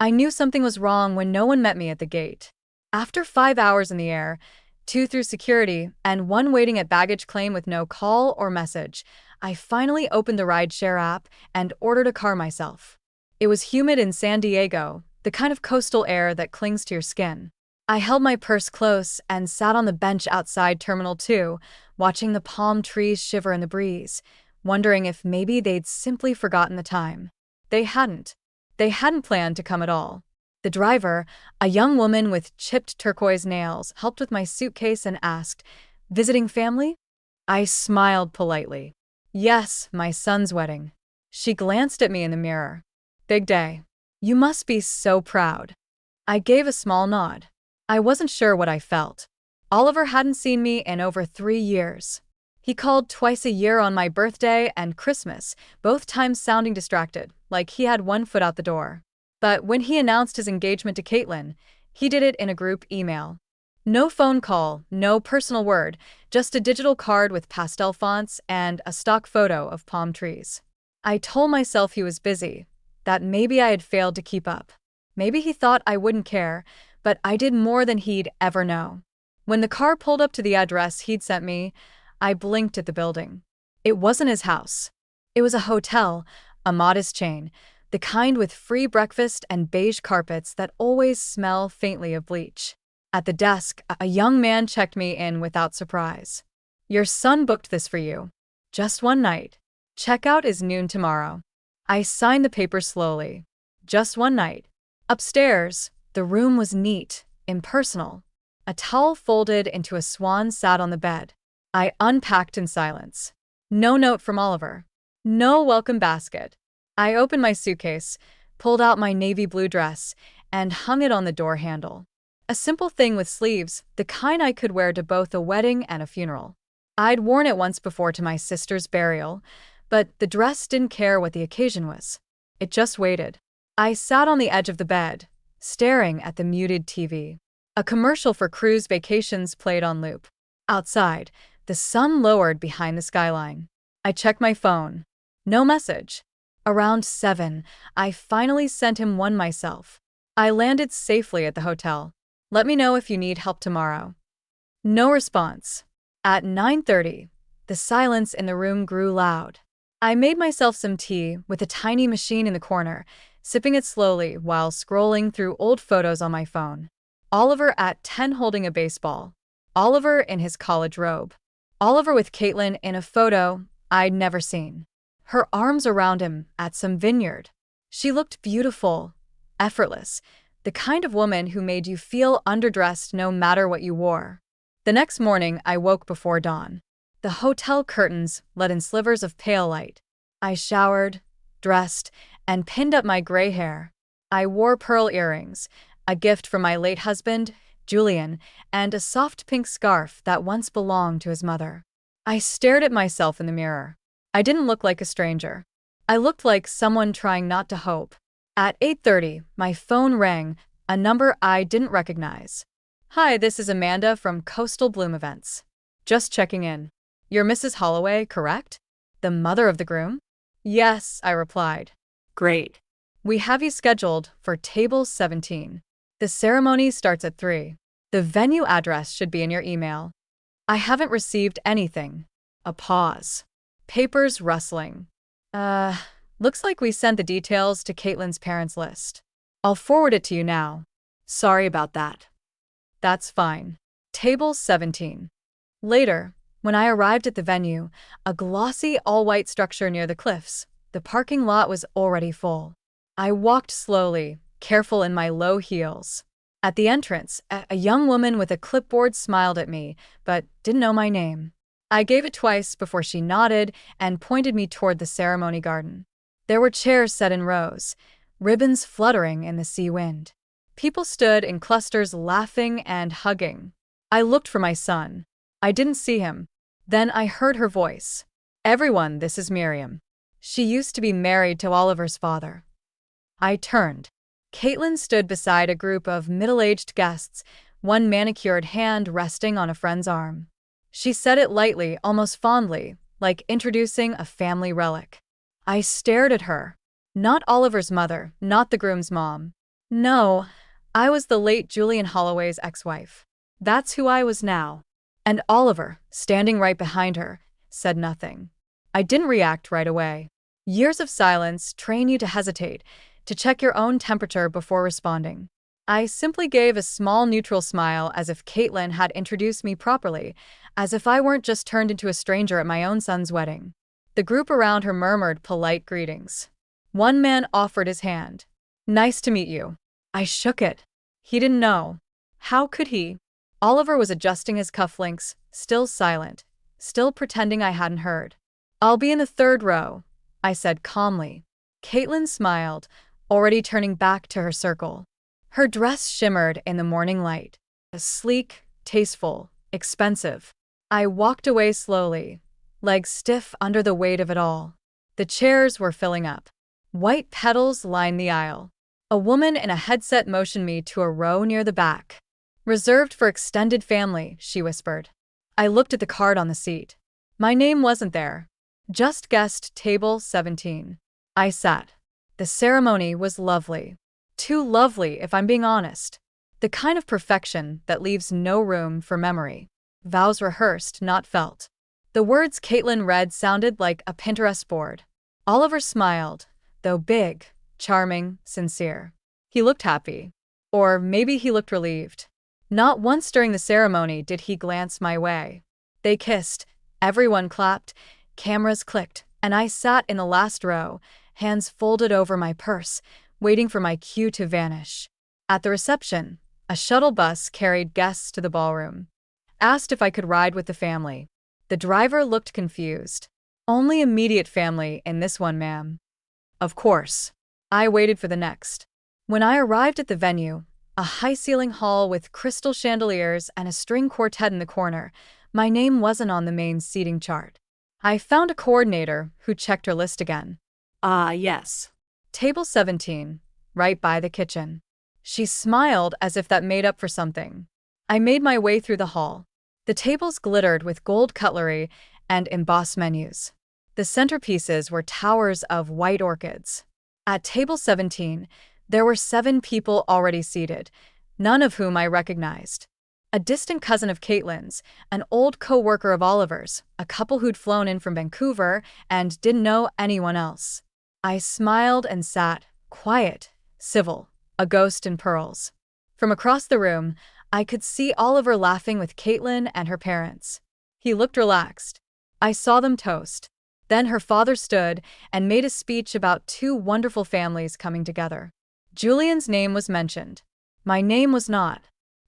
I knew something was wrong when no one met me at the gate. After 5 hours in the air, two through security, and one waiting at baggage claim with no call or message, I finally opened the rideshare app and ordered a car myself. It was humid in San Diego, the kind of coastal air that clings to your skin. I held my purse close and sat on the bench outside Terminal 2, watching the palm trees shiver in the breeze, wondering if maybe they'd simply forgotten the time. They hadn't. They hadn't planned to come at all. The driver, a young woman with chipped turquoise nails, helped with my suitcase and asked, "Visiting family?" I smiled politely. "Yes, my son's wedding." She glanced at me in the mirror. "Big day. You must be so proud." I gave a small nod. I wasn't sure what I felt. Oliver hadn't seen me in over 3 years. He called twice a year on my birthday and Christmas, both times sounding distracted, like he had one foot out the door. But when he announced his engagement to Caitlin, he did it in a group email. No phone call, no personal word, just a digital card with pastel fonts and a stock photo of palm trees. I told myself he was busy, that maybe I had failed to keep up. Maybe he thought I wouldn't care, but I did more than he'd ever know. When the car pulled up to the address he'd sent me, I blinked at the building. It wasn't his house. It was a hotel, a modest chain, the kind with free breakfast and beige carpets that always smell faintly of bleach. At the desk, a young man checked me in without surprise. "Your son booked this for you. Just one night. Checkout is noon tomorrow." I signed the paper slowly. Just one night. Upstairs, the room was neat, impersonal. A towel folded into a swan sat on the bed. I unpacked in silence. No note from Oliver. No welcome basket. I opened my suitcase, pulled out my navy blue dress, and hung it on the door handle. A simple thing with sleeves, the kind I could wear to both a wedding and a funeral. I'd worn it once before to my sister's burial, but the dress didn't care what the occasion was. It just waited. I sat on the edge of the bed, staring at the muted TV. A commercial for cruise vacations played on loop. Outside, the sun lowered behind the skyline. I checked my phone. No message. Around 7, I finally sent him one myself. I landed safely at the hotel. "Let me know if you need help tomorrow." No response. At 9:30, the silence in the room grew loud. I made myself some tea with a tiny machine in the corner, sipping it slowly while scrolling through old photos on my phone. Oliver at 10 holding a baseball. Oliver in his college robe. Oliver with Caitlin in a photo I'd never seen. Her arms around him at some vineyard. She looked beautiful, effortless, the kind of woman who made you feel underdressed no matter what you wore. The next morning, I woke before dawn. The hotel curtains let in slivers of pale light. I showered, dressed, and pinned up my gray hair. I wore pearl earrings, a gift from my late husband, Julian, and a soft pink scarf that once belonged to his mother. I stared at myself in the mirror. I didn't look like a stranger. I looked like someone trying not to hope. At 8:30, my phone rang, a number I didn't recognize. "Hi, this is Amanda from Coastal Bloom Events. Just checking in. You're Mrs. Holloway, correct? The mother of the groom?" "Yes," I replied. "Great. We have you scheduled for table 17. The ceremony starts at 3. The venue address should be in your email." "I haven't received anything." A pause. Papers rustling. Looks like we sent the details to Caitlin's parents' list. I'll forward it to you now. Sorry about that." "That's fine." Table 17. Later, when I arrived at the venue, a glossy all-white structure near the cliffs, the parking lot was already full. I walked slowly, careful in my low heels. At the entrance, a young woman with a clipboard smiled at me, but didn't know my name. I gave it twice before she nodded and pointed me toward the ceremony garden. There were chairs set in rows, ribbons fluttering in the sea wind. People stood in clusters laughing and hugging. I looked for my son. I didn't see him. Then I heard her voice. "Everyone, this is Miriam. She used to be married to Oliver's father." I turned. Caitlin stood beside a group of middle-aged guests, one manicured hand resting on a friend's arm. She said it lightly, almost fondly, like introducing a family relic. I stared at her. Not Oliver's mother, not the groom's mom. No, I was the late Julian Holloway's ex-wife. That's who I was now. And Oliver, standing right behind her, said nothing. I didn't react right away. Years of silence train you to hesitate, to check your own temperature before responding. I simply gave a small neutral smile as if Caitlin had introduced me properly, as if I weren't just turned into a stranger at my own son's wedding. The group around her murmured polite greetings. One man offered his hand. Nice to meet you. I shook it. He didn't know. How could he? Oliver was adjusting his cufflinks, still silent, still pretending I hadn't heard. I'll be in the third row, I said calmly. Caitlin smiled, already turning back to her circle. Her dress shimmered in the morning light. Sleek, tasteful, expensive. I walked away slowly, legs stiff under the weight of it all. The chairs were filling up. White petals lined the aisle. A woman in a headset motioned me to a row near the back. Reserved for extended family, she whispered. I looked at the card on the seat. My name wasn't there. Just guessed table 17. I sat. The ceremony was lovely. Too lovely, if I'm being honest. The kind of perfection that leaves no room for memory. Vows rehearsed, not felt. The words Caitlin read sounded like a Pinterest board. Oliver smiled, though big, charming, sincere. He looked happy. Or maybe he looked relieved. Not once during the ceremony did he glance my way. They kissed, everyone clapped, cameras clicked, and I sat in the last row, hands folded over my purse, waiting for my cue to vanish. At the reception, a shuttle bus carried guests to the ballroom. Asked if I could ride with the family. The driver looked confused. Only immediate family in this one, ma'am. Of course. I waited for the next. When I arrived at the venue, a high-ceiling hall with crystal chandeliers and a string quartet in the corner, my name wasn't on the main seating chart. I found a coordinator who checked her list again. Yes. Table 17, right by the kitchen. She smiled as if that made up for something. I made my way through the hall. The tables glittered with gold cutlery and embossed menus. The centerpieces were towers of white orchids. At table 17, there were 7 people already seated, none of whom I recognized. A distant cousin of Caitlin's, an old co-worker of Oliver's, a couple who'd flown in from Vancouver and didn't know anyone else. I smiled and sat, quiet, civil, a ghost in pearls. From across the room, I could see Oliver laughing with Caitlin and her parents. He looked relaxed. I saw them toast. Then her father stood and made a speech about 2 wonderful families coming together. Julian's name was mentioned. My name was not.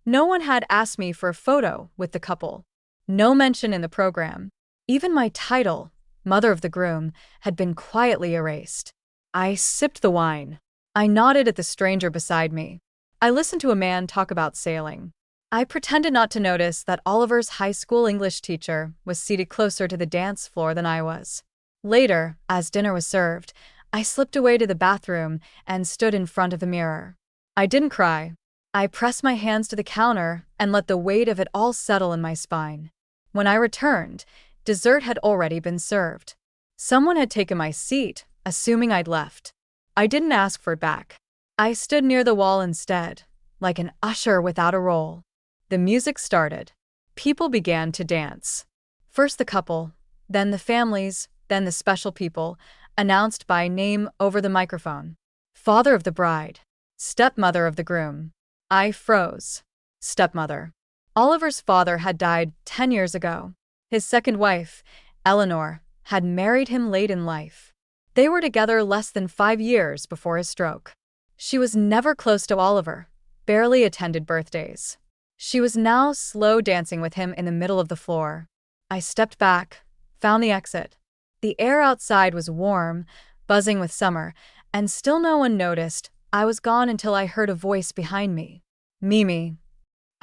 No one had asked me for a photo with the couple. No mention in the program. Even my title, Mother of the Groom, had been quietly erased. I sipped the wine. I nodded at the stranger beside me. I listened to a man talk about sailing. I pretended not to notice that Oliver's high school English teacher was seated closer to the dance floor than I was. Later, as dinner was served, I slipped away to the bathroom and stood in front of the mirror. I didn't cry. I pressed my hands to the counter and let the weight of it all settle in my spine. When I returned, dessert had already been served. Someone had taken my seat, assuming I'd left. I didn't ask for it back. I stood near the wall instead, like an usher without a role. The music started. People began to dance. First the couple, then the families, then the special people, announced by name over the microphone. Father of the bride. Stepmother of the groom. I froze. Stepmother. Oliver's father had died 10 years ago. His second wife, Eleanor, had married him late in life. They were together less than 5 years before his stroke. She was never close to Oliver, barely attended birthdays. She was now slow dancing with him in the middle of the floor. I stepped back, found the exit. The air outside was warm, buzzing with summer, and still no one noticed. I was gone until I heard a voice behind me. Mimi.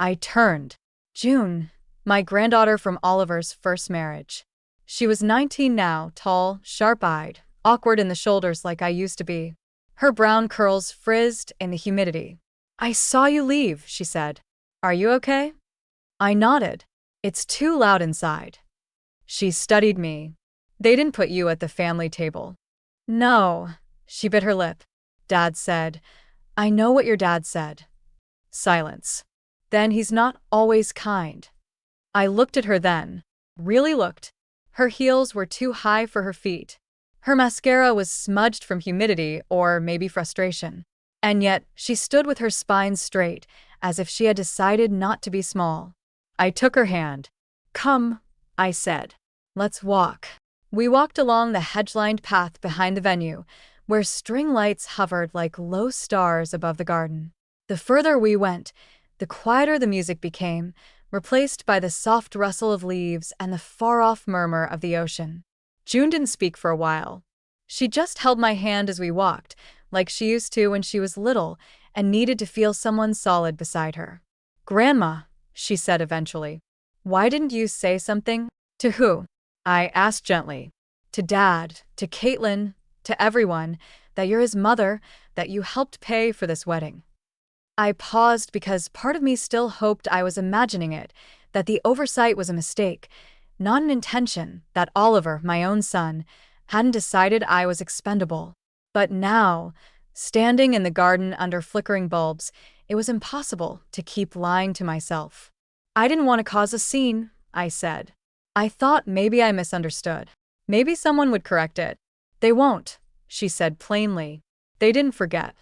I turned. June, my granddaughter from Oliver's first marriage. She was 19 now, tall, sharp-eyed, awkward in the shoulders like I used to be. Her brown curls frizzed in the humidity. I saw you leave, she said. Are you okay? I nodded. It's too loud inside. She studied me. They didn't put you at the family table. No, she bit her lip. Dad said, I know what your dad said. Silence. Then he's not always kind. I looked at her then. Really looked. Her heels were too high for her feet. Her mascara was smudged from humidity or maybe frustration. And yet, she stood with her spine straight, as if she had decided not to be small. I took her hand. Come, I said. Let's walk. We walked along the hedge-lined path behind the venue, where string lights hovered like low stars above the garden. The further we went, the quieter the music became, replaced by the soft rustle of leaves and the far-off murmur of the ocean. June didn't speak for a while. She just held my hand as we walked, like she used to when she was little and needed to feel someone solid beside her. Grandma, she said eventually, why didn't you say something? To who? I asked gently. To Dad, to Caitlin, to everyone, that you're his mother, that you helped pay for this wedding. I paused because part of me still hoped I was imagining it, that the oversight was a mistake, not an intention, that Oliver, my own son, hadn't decided I was expendable. But now, standing in the garden under flickering bulbs, it was impossible to keep lying to myself. I didn't want to cause a scene, I said. I thought maybe I misunderstood. Maybe someone would correct it. They won't, she said plainly. They didn't forget.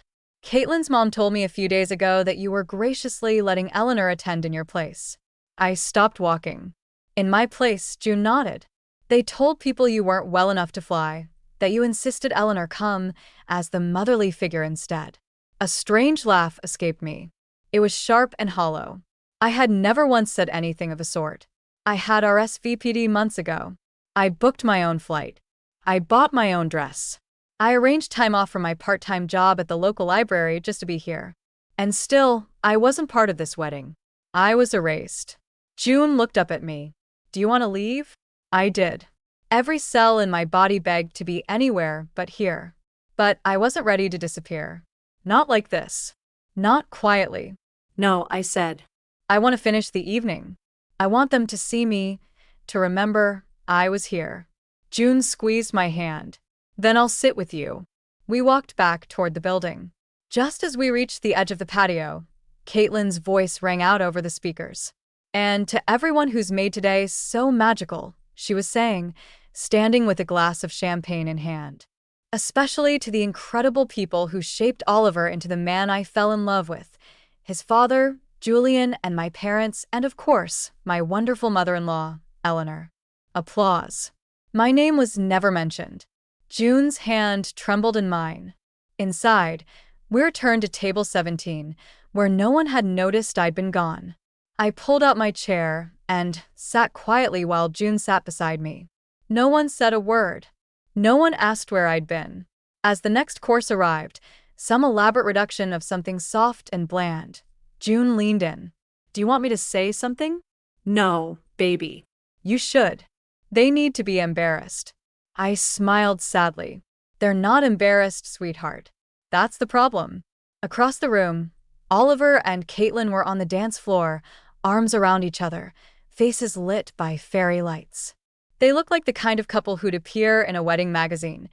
Caitlin's mom told me a few days ago that you were graciously letting Eleanor attend in your place. I stopped walking. In my place, June nodded. They told people you weren't well enough to fly, that you insisted Eleanor come as the motherly figure instead. A strange laugh escaped me. It was sharp and hollow. I had never once said anything of the sort. I had RSVP'd months ago. I booked my own flight. I bought my own dress. I arranged time off from my part-time job at the local library just to be here. And still, I wasn't part of this wedding. I was erased. June looked up at me. Do you want to leave? I did. Every cell in my body begged to be anywhere but here. But I wasn't ready to disappear. Not like this. Not quietly. No, I said. I want to finish the evening. I want them to see me, to remember I was here. June squeezed my hand. Then I'll sit with you. We walked back toward the building. Just as we reached the edge of the patio, Caitlin's voice rang out over the speakers. And to everyone who's made today so magical, she was saying, standing with a glass of champagne in hand. Especially to the incredible people who shaped Oliver into the man I fell in love with. His father, Julian, and my parents, and of course, my wonderful mother-in-law, Eleanor. Applause. My name was never mentioned. June's hand trembled in mine. Inside, we returned to table 17, where no one had noticed I'd been gone. I pulled out my chair and sat quietly while June sat beside me. No one said a word. No one asked where I'd been. As the next course arrived, some elaborate reduction of something soft and bland, June leaned in. Do you want me to say something? No, baby. You should. They need to be embarrassed. I smiled sadly. They're not embarrassed, sweetheart. That's the problem. Across the room, Oliver and Caitlin were on the dance floor, arms around each other, faces lit by fairy lights. They looked like the kind of couple who'd appear in a wedding magazine,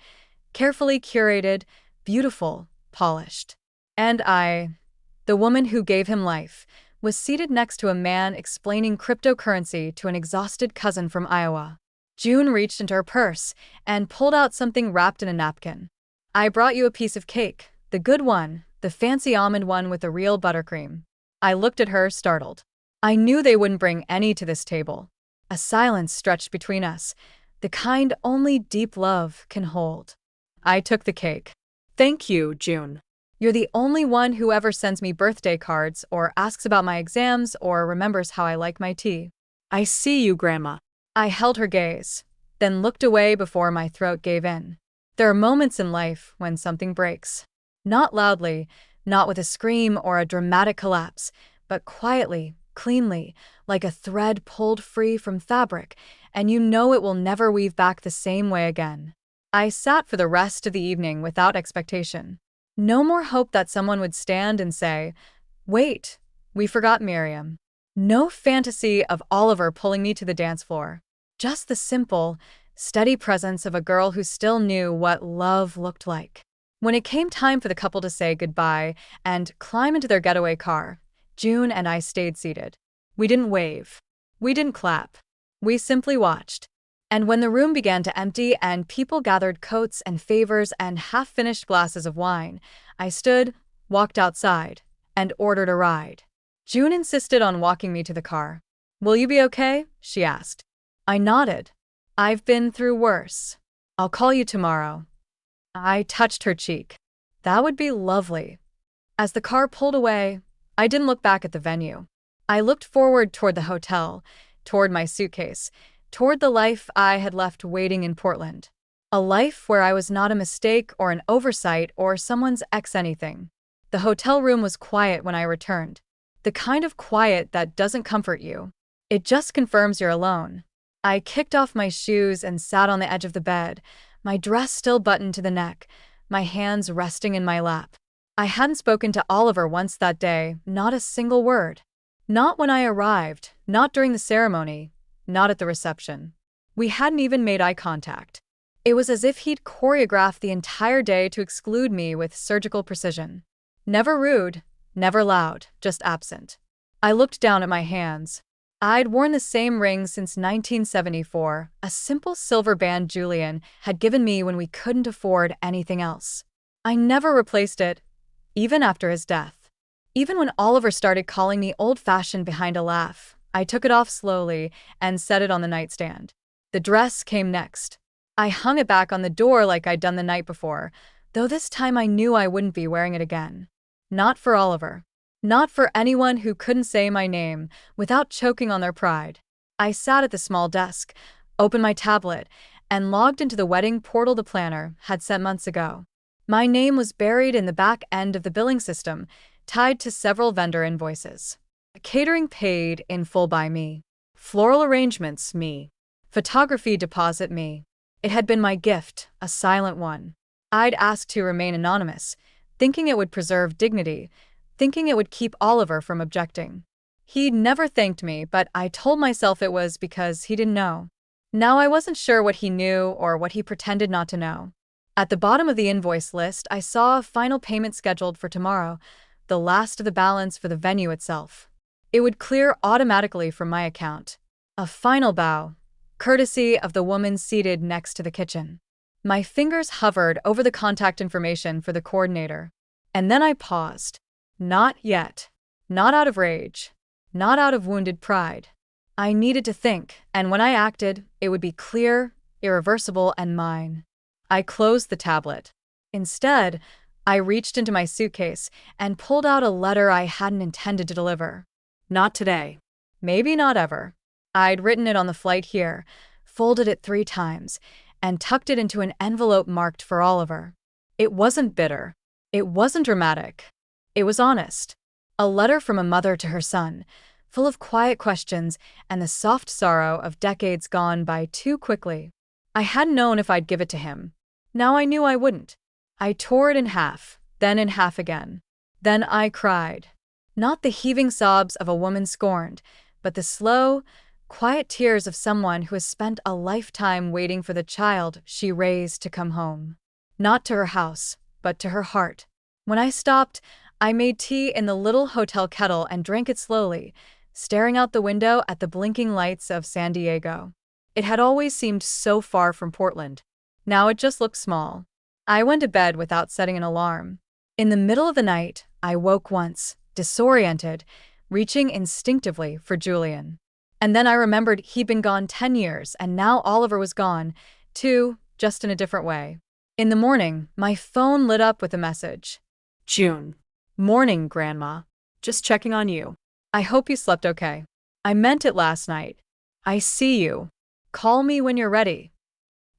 carefully curated, beautiful, polished. And I, the woman who gave him life, was seated next to a man explaining cryptocurrency to an exhausted cousin from Iowa. June reached into her purse and pulled out something wrapped in a napkin. I brought you a piece of cake, the good one, the fancy almond one with the real buttercream. I looked at her, startled. I knew they wouldn't bring any to this table. A silence stretched between us, the kind only deep love can hold. I took the cake. Thank you, June. You're the only one who ever sends me birthday cards or asks about my exams or remembers how I like my tea. I see you, Grandma. I held her gaze, then looked away before my throat gave in. There are moments in life when something breaks. Not loudly, not with a scream or a dramatic collapse, but quietly, cleanly, like a thread pulled free from fabric, and you know it will never weave back the same way again. I sat for the rest of the evening without expectation. No more hope that someone would stand and say, "Wait, we forgot Miriam." No fantasy of Oliver pulling me to the dance floor. Just the simple, steady presence of a girl who still knew what love looked like. When it came time for the couple to say goodbye and climb into their getaway car, June and I stayed seated. We didn't wave. We didn't clap. We simply watched. And when the room began to empty and people gathered coats and favors and half-finished glasses of wine, I stood, walked outside, and ordered a ride. June insisted on walking me to the car. "Will you be okay?" she asked. I nodded. "I've been through worse. I'll call you tomorrow." I touched her cheek. "That would be lovely." As the car pulled away, I didn't look back at the venue. I looked forward toward the hotel, toward my suitcase, toward the life I had left waiting in Portland. A life where I was not a mistake or an oversight or someone's ex anything. The hotel room was quiet when I returned. The kind of quiet that doesn't comfort you. It just confirms you're alone. I kicked off my shoes and sat on the edge of the bed, my dress still buttoned to the neck, my hands resting in my lap. I hadn't spoken to Oliver once that day, not a single word. Not when I arrived, not during the ceremony, not at the reception. We hadn't even made eye contact. It was as if he'd choreographed the entire day to exclude me with surgical precision. Never rude, never loud, just absent. I looked down at my hands. I'd worn the same ring since 1974, a simple silver band Julian had given me when we couldn't afford anything else. I never replaced it, even after his death. Even when Oliver started calling me old-fashioned behind a laugh, I took it off slowly and set it on the nightstand. The dress came next. I hung it back on the door like I'd done the night before, though this time I knew I wouldn't be wearing it again. Not for Oliver. Not for anyone who couldn't say my name without choking on their pride. I sat at the small desk, opened my tablet, and logged into the wedding portal the planner had sent months ago. My name was buried in the back end of the billing system, tied to several vendor invoices. Catering paid in full by me. Floral arrangements, me. Photography deposit, me. It had been my gift, a silent one. I'd asked to remain anonymous, thinking it would preserve dignity, thinking it would keep Oliver from objecting. He'd never thanked me, but I told myself it was because he didn't know. Now I wasn't sure what he knew or what he pretended not to know. At the bottom of the invoice list, I saw a final payment scheduled for tomorrow, the last of the balance for the venue itself. It would clear automatically from my account. A final bow, courtesy of the woman seated next to the kitchen. My fingers hovered over the contact information for the coordinator. And then I paused. Not yet. Not out of rage. Not out of wounded pride. I needed to think, and when I acted, it would be clear, irreversible, and mine. I closed the tablet. Instead, I reached into my suitcase and pulled out a letter I hadn't intended to deliver. Not today. Maybe not ever. I'd written it on the flight here, folded it 3 times, and tucked it into an envelope marked for Oliver. It wasn't bitter. It wasn't dramatic. It was honest. A letter from a mother to her son, full of quiet questions and the soft sorrow of decades gone by too quickly. I hadn't known if I'd give it to him. Now I knew I wouldn't. I tore it in half, then in half again. Then I cried. Not the heaving sobs of a woman scorned, but the slow, quiet tears of someone who has spent a lifetime waiting for the child she raised to come home. Not to her house, but to her heart. When I stopped, I made tea in the little hotel kettle and drank it slowly, staring out the window at the blinking lights of San Diego. It had always seemed so far from Portland. Now it just looked small. I went to bed without setting an alarm. In the middle of the night, I woke once, disoriented, reaching instinctively for Julian. And then I remembered he'd been gone 10 years, and now Oliver was gone, too, just in a different way. In the morning, my phone lit up with a message. June. Morning, Grandma. Just checking on you. I hope you slept okay. I meant it last night. I see you. Call me when you're ready.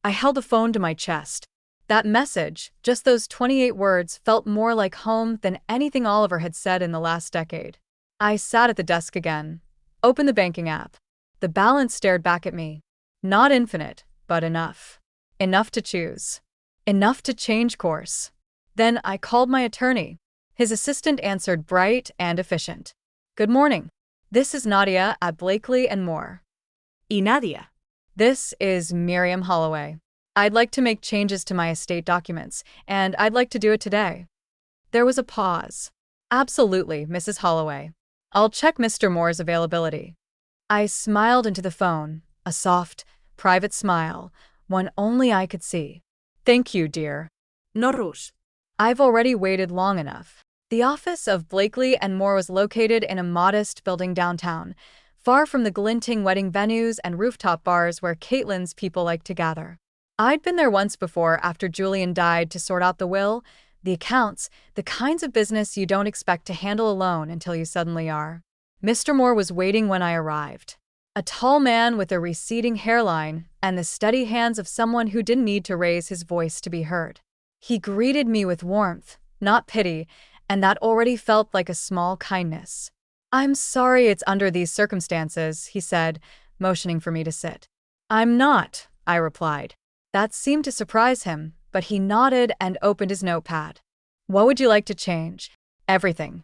I held the phone to my chest. That message, just those 28 words, felt more like home than anything Oliver had said in the last decade. I sat at the desk again, opened the banking app. The balance stared back at me. Not infinite, but enough. Enough to choose. Enough to change course. Then I called my attorney. His assistant answered, bright and efficient. Good morning. This is Nadia at Blakely and Moore. Y Nadia. This is Miriam Holloway. I'd like to make changes to my estate documents, and I'd like to do it today. There was a pause. Absolutely, Mrs. Holloway. I'll check Mr. Moore's availability. I smiled into the phone, a soft, private smile, one only I could see. Thank you, dear. No rush. I've already waited long enough. The office of Blakely and Moore was located in a modest building downtown, far from the glinting wedding venues and rooftop bars where Caitlin's people like to gather. I'd been there once before after Julian died to sort out the will, the accounts, the kinds of business you don't expect to handle alone until you suddenly are. Mr. Moore was waiting when I arrived. A tall man with a receding hairline and the steady hands of someone who didn't need to raise his voice to be heard. He greeted me with warmth, not pity, and that already felt like a small kindness. I'm sorry it's under these circumstances, he said, motioning for me to sit. I'm not, I replied. That seemed to surprise him, but he nodded and opened his notepad. What would you like to change? Everything.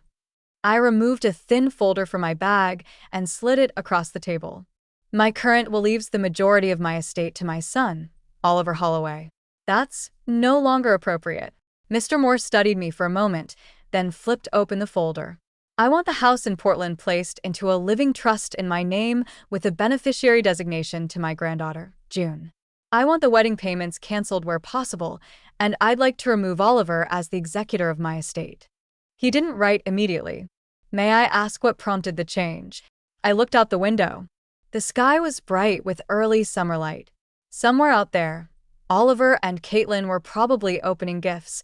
I removed a thin folder from my bag and slid it across the table. My current will leaves the majority of my estate to my son, Oliver Holloway. That's no longer appropriate. Mr. Moore studied me for a moment, then flipped open the folder. I want the house in Portland placed into a living trust in my name with a beneficiary designation to my granddaughter, June. I want the wedding payments canceled where possible, and I'd like to remove Oliver as the executor of my estate. He didn't write immediately. May I ask what prompted the change? I looked out the window. The sky was bright with early summer light. Somewhere out there, Oliver and Caitlin were probably opening gifts,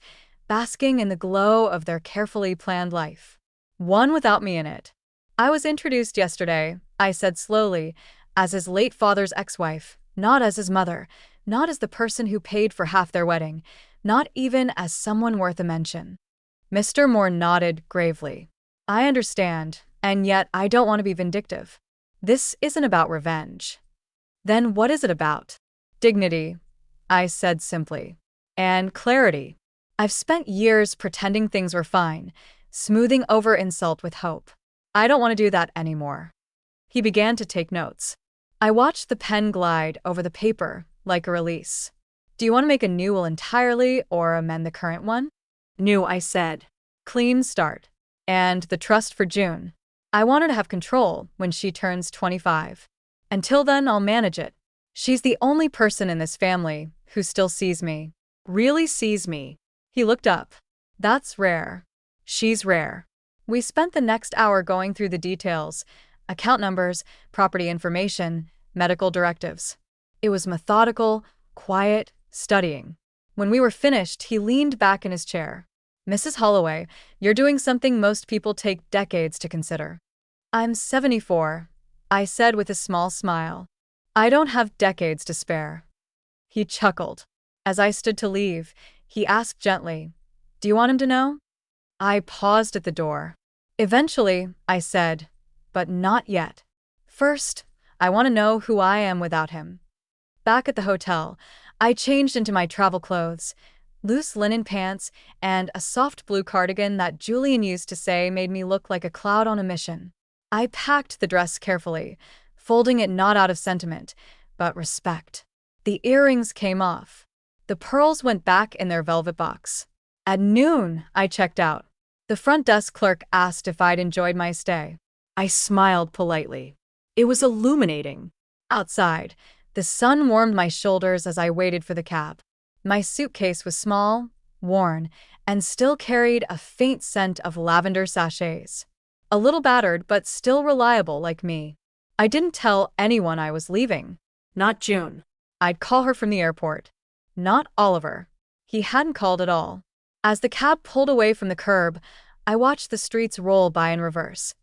basking in the glow of their carefully planned life. One without me in it. I was introduced yesterday, I said slowly, as his late father's ex-wife, not as his mother, not as the person who paid for half their wedding, not even as someone worth a mention. Mr. Moore nodded gravely. I understand, and yet I don't want to be vindictive. This isn't about revenge. Then what is it about? Dignity, I said simply. And clarity. I've spent years pretending things were fine, smoothing over insult with hope. I don't want to do that anymore. He began to take notes. I watched the pen glide over the paper like a release. Do you want to make a new will entirely or amend the current one? New, I said. Clean start. And the trust for June. I want her to have control when she turns 25. Until then, I'll manage it. She's the only person in this family who still sees me. Really sees me. He looked up. That's rare. She's rare. We spent the next hour going through the details, account numbers, property information, medical directives. It was methodical, quiet, studying. When we were finished, he leaned back in his chair. Mrs. Holloway, you're doing something most people take decades to consider. I'm 74, I said with a small smile. I don't have decades to spare. He chuckled. As I stood to leave, he asked gently, Do you want him to know? I paused at the door. Eventually, I said, but not yet. First, I want to know who I am without him. Back at the hotel, I changed into my travel clothes, loose linen pants, and a soft blue cardigan that Julian used to say made me look like a cloud on a mission. I packed the dress carefully, folding it not out of sentiment, but respect. The earrings came off. The pearls went back in their velvet box. At noon, I checked out. The front desk clerk asked if I'd enjoyed my stay. I smiled politely. It was illuminating. Outside, the sun warmed my shoulders as I waited for the cab. My suitcase was small, worn, and still carried a faint scent of lavender sachets. A little battered, but still reliable like me. I didn't tell anyone I was leaving. Not June. I'd call her from the airport. Not Oliver. He hadn't called at all. As the cab pulled away from the curb, I watched the streets roll by in reverse.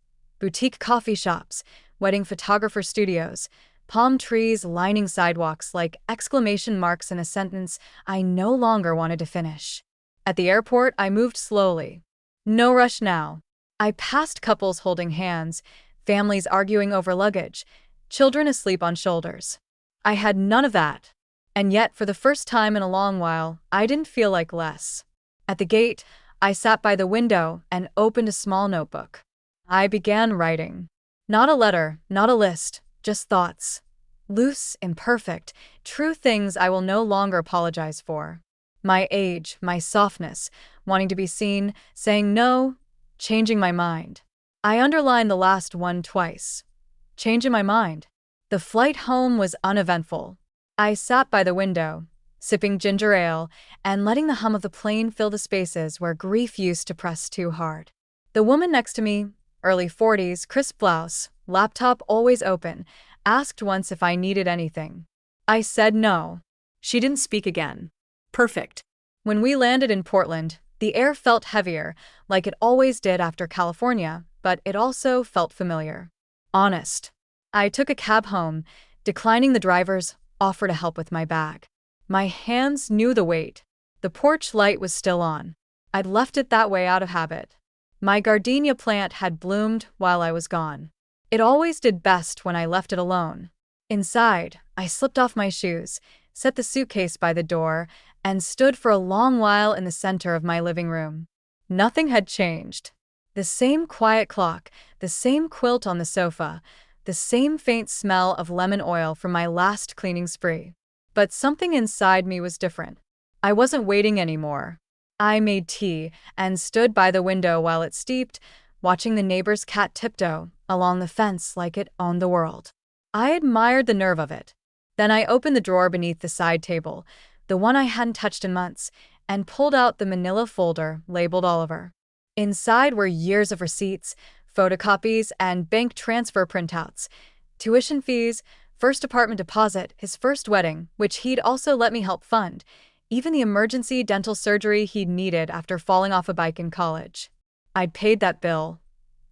Boutique coffee shops, wedding photographer studios, palm trees lining sidewalks like exclamation marks in a sentence I no longer wanted to finish. At the airport, I moved slowly. No rush now. I passed couples holding hands, families arguing over luggage, children asleep on shoulders. I had none of that. And yet, for the first time in a long while, I didn't feel like less. At the gate, I sat by the window and opened a small notebook. I began writing. Not a letter, not a list, just thoughts. Loose, imperfect, true things I will no longer apologize for. My age, my softness, wanting to be seen, saying no, changing my mind. I underlined the last one twice. Changing my mind. The flight home was uneventful. I sat by the window, sipping ginger ale and letting the hum of the plane fill the spaces where grief used to press too hard. The woman next to me, early 40s, crisp blouse, laptop always open, asked once if I needed anything. I said no. She didn't speak again. Perfect. When we landed in Portland, the air felt heavier, like it always did after California, but it also felt familiar. Honest. I took a cab home, declining the driver's offer to help with my bag. My hands knew the weight. The porch light was still on. I'd left it that way out of habit. My gardenia plant had bloomed while I was gone. It always did best when I left it alone. Inside, I slipped off my shoes, set the suitcase by the door, and stood for a long while in the center of my living room. Nothing had changed. The same quiet clock, the same quilt on the sofa, the same faint smell of lemon oil from my last cleaning spree. But something inside me was different. I wasn't waiting anymore. I made tea and stood by the window while it steeped, watching the neighbor's cat tiptoe along the fence like it owned the world. I admired the nerve of it. Then I opened the drawer beneath the side table, the one I hadn't touched in months, and pulled out the manila folder labeled Oliver. Inside were years of receipts, photocopies, and bank transfer printouts, tuition fees, first apartment deposit, his first wedding, which he'd also let me help fund, even the emergency dental surgery he'd needed after falling off a bike in college. I'd paid that bill,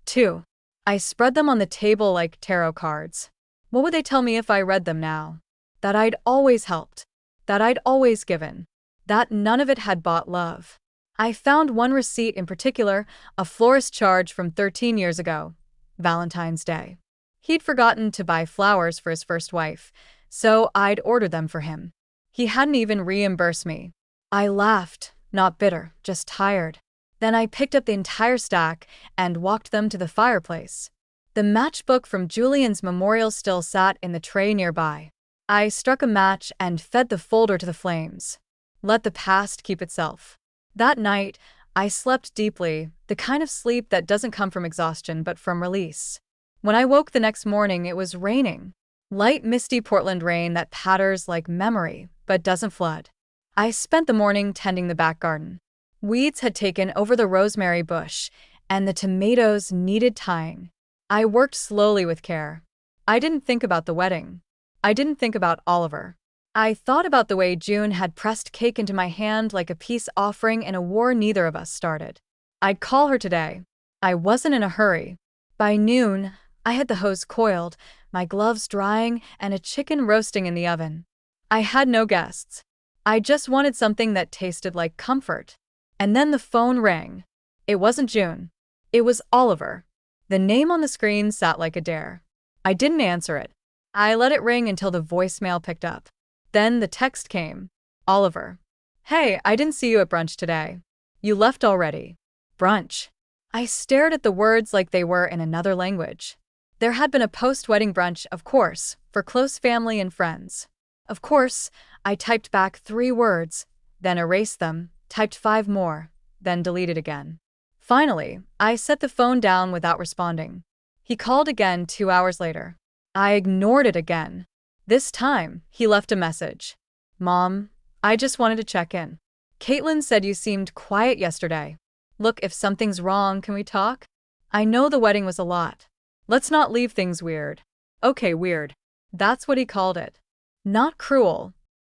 too. I spread them on the table like tarot cards. What would they tell me if I read them now? That I'd always helped. That I'd always given. That none of it had bought love. I found one receipt in particular, a florist charge from 13 years ago, Valentine's Day. He'd forgotten to buy flowers for his first wife, so I'd ordered them for him. He hadn't even reimbursed me. I laughed, not bitter, just tired. Then I picked up the entire stack and walked them to the fireplace. The matchbook from Julian's memorial still sat in the tray nearby. I struck a match and fed the folder to the flames. Let the past keep itself. That night, I slept deeply, the kind of sleep that doesn't come from exhaustion but from release. When I woke the next morning, it was raining. Light, misty Portland rain that patters like memory, but doesn't flood. I spent the morning tending the back garden. Weeds had taken over the rosemary bush, and the tomatoes needed tying. I worked slowly with care. I didn't think about the wedding. I didn't think about Oliver. I thought about the way June had pressed cake into my hand like a peace offering in a war neither of us started. I'd call her today. I wasn't in a hurry. By noon, I had the hose coiled, my gloves drying, and a chicken roasting in the oven. I had no guests. I just wanted something that tasted like comfort. And then the phone rang. It wasn't June. It was Oliver. The name on the screen sat like a dare. I didn't answer it. I let it ring until the voicemail picked up. Then the text came. Oliver. Hey, I didn't see you at brunch today. You left already. Brunch. I stared at the words like they were in another language. There had been a post-wedding brunch, of course, for close family and friends. Of course, I typed back 3 words, then erased them, typed 5 more, then deleted again. Finally, I set the phone down without responding. He called again 2 hours later. I ignored it again. This time, he left a message. Mom, I just wanted to check in. Caitlin said you seemed quiet yesterday. Look, if something's wrong, can we talk? I know the wedding was a lot. Let's not leave things weird. Okay, weird. That's what he called it. Not cruel.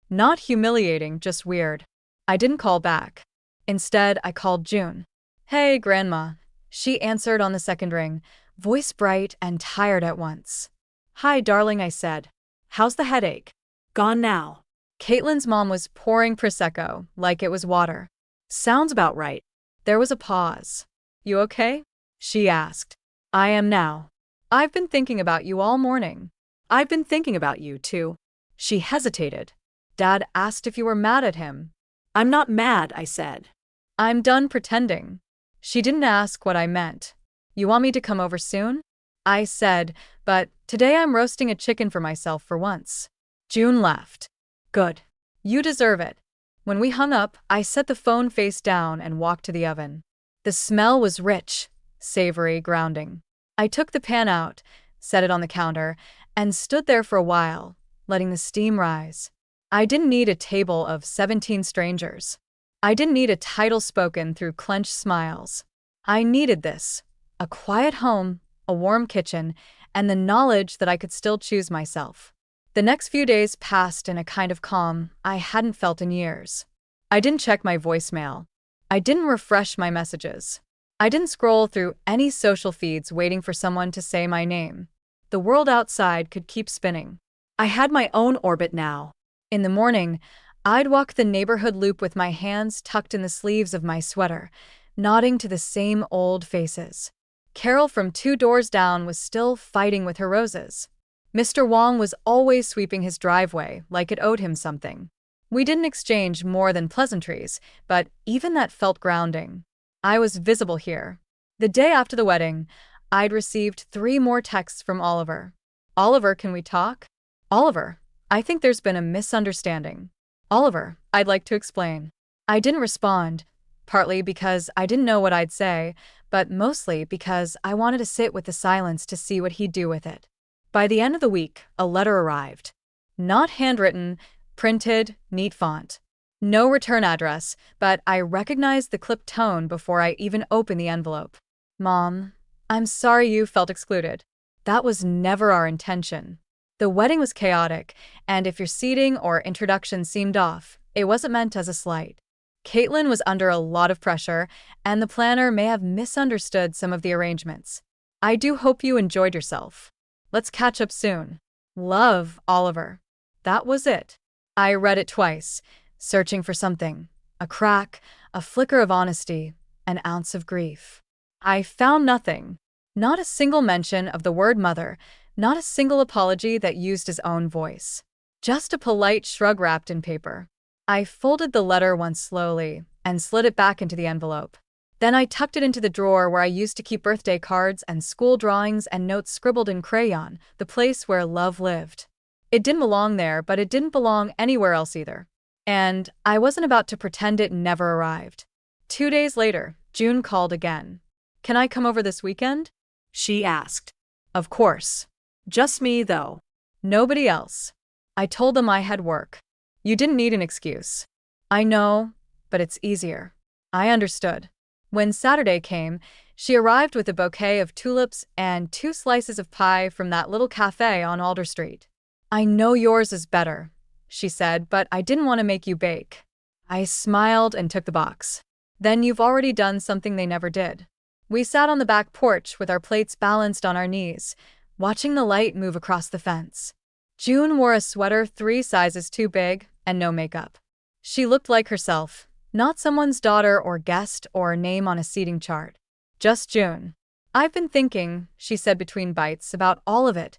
Not humiliating, just weird. I didn't call back. Instead, I called June. Hey, Grandma. She answered on the second ring, voice bright and tired at once. Hi, darling, I said. How's the headache? Gone now. Caitlin's mom was pouring Prosecco like it was water. Sounds about right. There was a pause. You okay? She asked. I am now. I've been thinking about you all morning. I've been thinking about you, too. She hesitated. Dad asked if you were mad at him. I'm not mad, I said. I'm done pretending. She didn't ask what I meant. You want me to come over soon? I said, but today I'm roasting a chicken for myself for once." June laughed. "Good. You deserve it." When we hung up, I set the phone face down and walked to the oven. The smell was rich, savory, grounding. I took the pan out, set it on the counter, and stood there for a while, letting the steam rise. I didn't need a table of 17 strangers. I didn't need a title spoken through clenched smiles. I needed this: a quiet home, a warm kitchen, and the knowledge that I could still choose myself. The next few days passed in a kind of calm I hadn't felt in years. I didn't check my voicemail. I didn't refresh my messages. I didn't scroll through any social feeds waiting for someone to say my name. The world outside could keep spinning. I had my own orbit now. In the morning, I'd walk the neighborhood loop with my hands tucked in the sleeves of my sweater, nodding to the same old faces. Carol from 2 doors down was still fighting with her roses. Mr. Wong was always sweeping his driveway like it owed him something. We didn't exchange more than pleasantries, but even that felt grounding. I was visible here. The day after the wedding, I'd received 3 more texts from Oliver. "Oliver, can we talk?" "Oliver, I think there's been a misunderstanding." "Oliver, I'd like to explain." I didn't respond, partly because I didn't know what I'd say, but mostly because I wanted to sit with the silence to see what he'd do with it. By the end of the week, a letter arrived. Not handwritten, printed, neat font. No return address, but I recognized the clipped tone before I even opened the envelope. "Mom, I'm sorry you felt excluded. That was never our intention. The wedding was chaotic, and if your seating or introduction seemed off, it wasn't meant as a slight. Caitlin was under a lot of pressure, and the planner may have misunderstood some of the arrangements. I do hope you enjoyed yourself. Let's catch up soon. Love, Oliver." That was it. I read it twice, searching for something: a crack, a flicker of honesty, an ounce of grief. I found nothing. Not a single mention of the word mother, not a single apology that used his own voice. Just a polite shrug wrapped in paper. I folded the letter once slowly and slid it back into the envelope. Then I tucked it into the drawer where I used to keep birthday cards and school drawings and notes scribbled in crayon, the place where love lived. It didn't belong there, but it didn't belong anywhere else either. And I wasn't about to pretend it never arrived. 2 days later, June called again. "Can I come over this weekend?" she asked. Of course. "Just me, though. Nobody else." I told them I had work. "You didn't need an excuse." "I know, but it's easier." I understood. When Saturday came, she arrived with a bouquet of tulips and 2 slices of pie from that little cafe on Alder Street. "I know yours is better," she said, "but I didn't want to make you bake." I smiled and took the box. "Then you've already done something they never did." We sat on the back porch with our plates balanced on our knees, watching the light move across the fence. June wore a sweater 3 sizes too big and no makeup. She looked like herself, not someone's daughter or guest or name on a seating chart. Just June. "I've been thinking," she said between bites, "about all of it.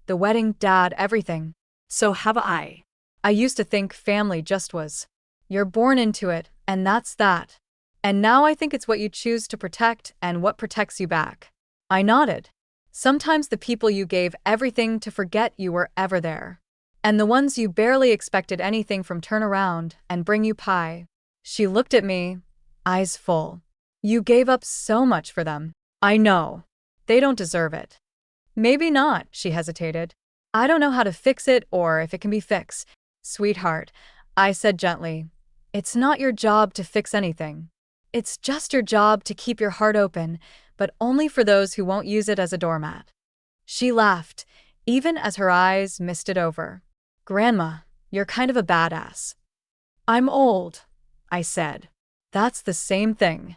The wedding, Dad, everything." "So have I. I used to think family just was. You're born into it, and that's that. And now I think it's what you choose to protect and what protects you back." I nodded. "Sometimes the people you gave everything to forget you were ever there. And the ones you barely expected anything from turn around and bring you pie." She looked at me, eyes full. "You gave up so much for them." "I know. They don't deserve it." "Maybe not," she hesitated. "I don't know how to fix it or if it can be fixed." "Sweetheart," I said gently, "it's not your job to fix anything. It's just your job to keep your heart open, but only for those who won't use it as a doormat." She laughed, even as her eyes misted over. "Grandma, you're kind of a badass." "I'm old," I said. "That's the same thing."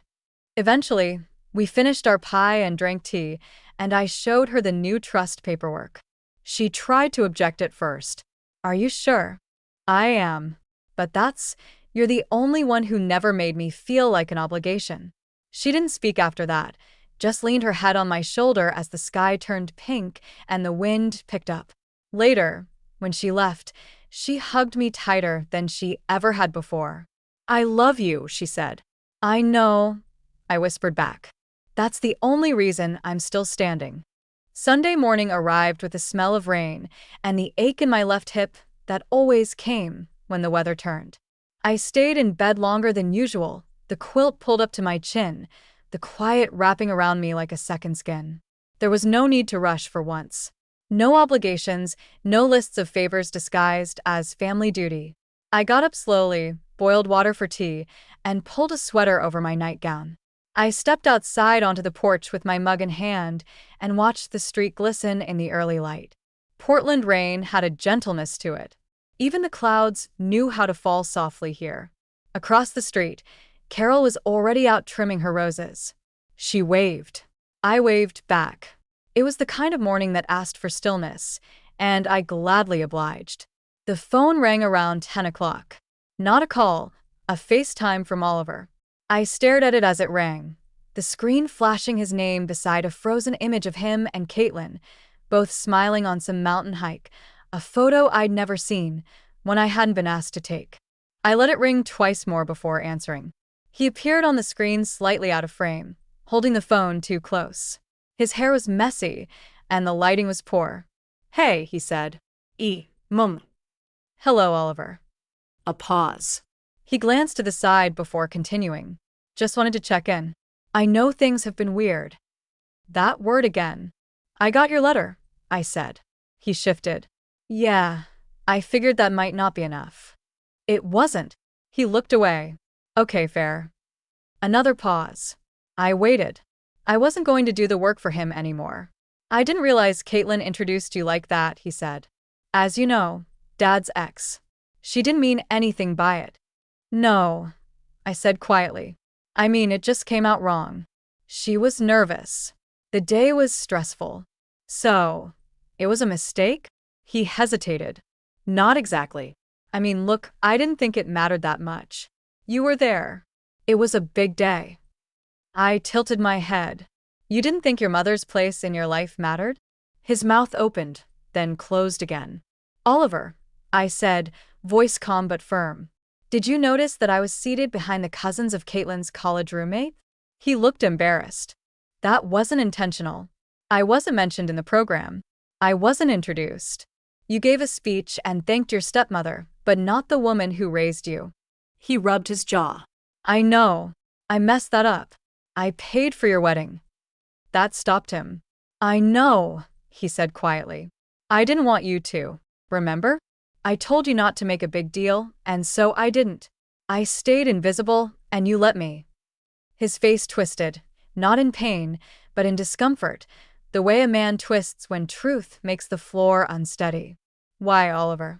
Eventually, we finished our pie and drank tea, and I showed her the new trust paperwork. She tried to object at first. "Are you sure?" "I am. But you're the only one who never made me feel like an obligation." She didn't speak after that, just leaned her head on my shoulder as the sky turned pink and the wind picked up. Later, when she left, she hugged me tighter than she ever had before. "I love you," she said. "I know," I whispered back. "That's the only reason I'm still standing." Sunday morning arrived with the smell of rain and the ache in my left hip that always came when the weather turned. I stayed in bed longer than usual, the quilt pulled up to my chin, the quiet wrapping around me like a second skin. There was no need to rush for once. No obligations, no lists of favors disguised as family duty. I got up slowly, boiled water for tea, and pulled a sweater over my nightgown. I stepped outside onto the porch with my mug in hand and watched the street glisten in the early light. Portland rain had a gentleness to it. Even the clouds knew how to fall softly here. Across the street, Carol was already out trimming her roses. She waved. I waved back. It was the kind of morning that asked for stillness, and I gladly obliged. The phone rang around 10 o'clock. Not a call, a FaceTime from Oliver. I stared at it as it rang, the screen flashing his name beside a frozen image of him and Caitlin, both smiling on some mountain hike, a photo I'd never seen, one I hadn't been asked to take. I let it ring twice more before answering. He appeared on the screen slightly out of frame, holding the phone too close. His hair was messy, and the lighting was poor. "Hey," he said. Mum. "Hello, Oliver." A pause. He glanced to the side before continuing. "Just wanted to check in. I know things have been weird." That word again. "I got your letter," I said. He shifted. "Yeah, I figured that might not be enough." It wasn't. He looked away. "Okay, fair." Another pause. I waited. I wasn't going to do the work for him anymore. "I didn't realize Caitlin introduced you like that," he said. "As you know, Dad's ex. She didn't mean anything by it." "No," I said quietly. "I mean, it just came out wrong." She was nervous. The day was stressful. "So, it was a mistake?" He hesitated. "Not exactly. I mean, look, I didn't think it mattered that much. You were there. It was a big day." I tilted my head. "You didn't think your mother's place in your life mattered?" His mouth opened, then closed again. "Oliver," I said, voice calm but firm. "Did you notice that I was seated behind the cousins of Caitlin's college roommate?" He looked embarrassed. "That wasn't intentional. I wasn't mentioned in the program. I wasn't introduced. You gave a speech and thanked your stepmother, but not the woman who raised you." He rubbed his jaw. "I know. I messed that up. I paid for your wedding." That stopped him. "I know," he said quietly. "I didn't want you to, remember? I told you not to make a big deal, and so I didn't. I stayed invisible, and you let me." His face twisted, not in pain, but in discomfort, the way a man twists when truth makes the floor unsteady. "Why, Oliver?"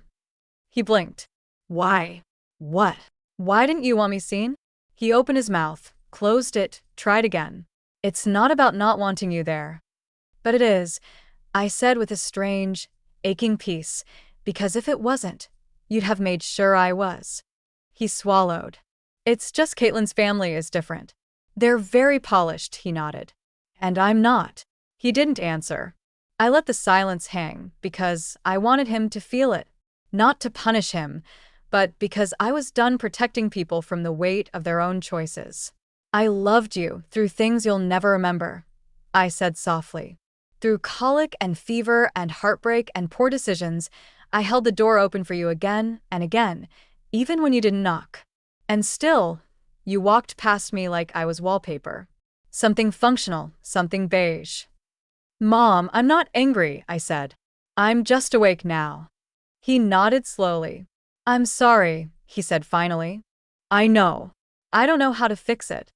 He blinked. "Why? What? Why didn't you want me seen?" He opened his mouth, closed it, tried again. "It's not about not wanting you there." "But it is," I said with a strange, aching peace, "because if it wasn't, you'd have made sure I was." He swallowed. "It's just Caitlin's family is different. They're very polished," he nodded. "And I'm not." He didn't answer. I let the silence hang because I wanted him to feel it. Not to punish him, but because I was done protecting people from the weight of their own choices. "I loved you through things you'll never remember," I said softly. "Through colic and fever and heartbreak and poor decisions, I held the door open for you again and again, even when you didn't knock. And still, you walked past me like I was wallpaper. Something functional, something beige." "Mom, I'm not angry," I said. "I'm just awake now." He nodded slowly. "I'm sorry," he said finally. "I know. I don't know how to fix it."